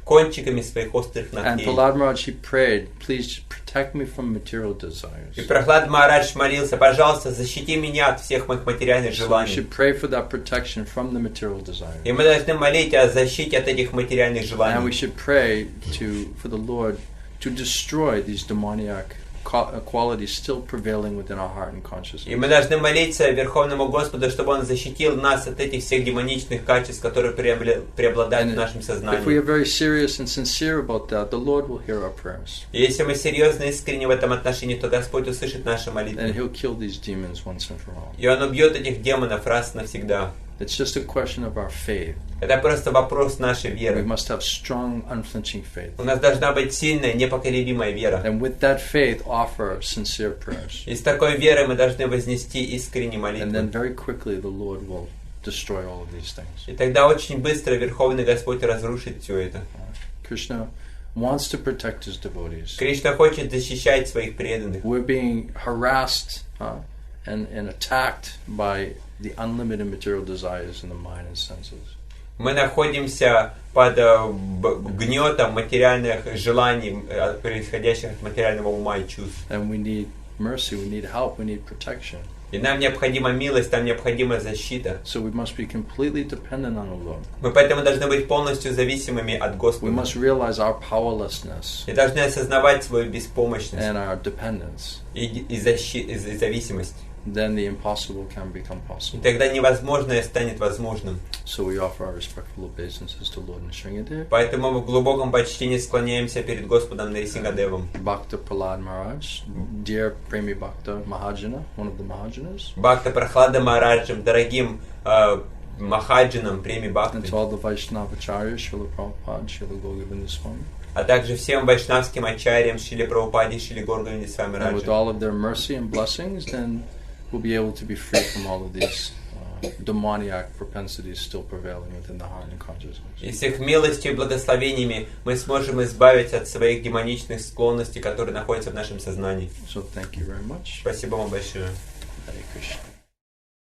кончиками своих острых And ногтей. Prahlada Maharaja, he prayed, please protect me from material И desires. Прохлад Махарадж молился: пожалуйста, защити меня от всех моих материальных So we желаний. should pray for that protection from the material desires. И мы должны молить о защите от этих материальных And we желаний. should pray for the Lord to destroy these demoniac qualities still prevailing within our heart and consciousness. И мы должны молиться Верховному Господу, чтобы Он защитил нас от этих всех демоничных качеств, которые преобладают в нашем If we сознании. are very serious and sincere about that, the Lord will hear our prayers. И если мы серьезно и искренне в этом отношении, то Господь услышит наши And молитвы. He'll kill these demons once and for all. И Он убьет этих демонов раз и навсегда. It's just a question of our faith. Это просто вопрос нашей We веры. must have strong, unflinching faith. У нас должна быть сильная, непоколебимая вера. And with that faith, offer sincere prayers. И с такой верой мы должны вознести искренние And then молитвы. very quickly the Lord will destroy all of these things. И тогда очень быстро Верховный Господь разрушит все это. Krishna wants to protect his devotees. Кришна хочет защищать своих преданных. We're being harassed and attacked by the unlimited material desires in the mind and senses. Мы находимся под гнетом материальных желаний, происходящих от материального ума и чувств. And we need mercy, we need help, we need protection. И нам необходима милость, нам необходима защита. So we must be completely dependent on the Lord. Мы поэтому должны быть полностью зависимыми от We Господа. must realize our powerlessness И должны осознавать свою беспомощность and our dependence. и зависимость. Then the impossible can become И possible. тогда невозможное станет возможным. So we offer our respectful obeisances to Lord Nrisimhadev, Поэтому мы в глубоком почтении склоняемся перед Господом Нрисимхадевом. Bhakta Prahlada Maharaj, dear Premi Bhakta Mahajana, one of the Mahajanas, Бхакта Прахлада Махараджем, дорогим Махаджанам, премии and Бхакты, to all the Vaishnavacharyas, Srila Prabhupada, Srila Govinda Swami, а также всем вайшнавским ачарьям, Шриле Прабхупаде, Шриле Горгавинде Свами and with Раджи. all of their mercy and blessings, then we'll be able to be free from all of these demoniac propensities still prevailing within the heart and consciousness. И с их милостью и благословениями мы сможем избавиться от своих демоничных склонностей, которые находятся в нашем сознании. So thank you very much. Спасибо вам большое. Hare Krishna.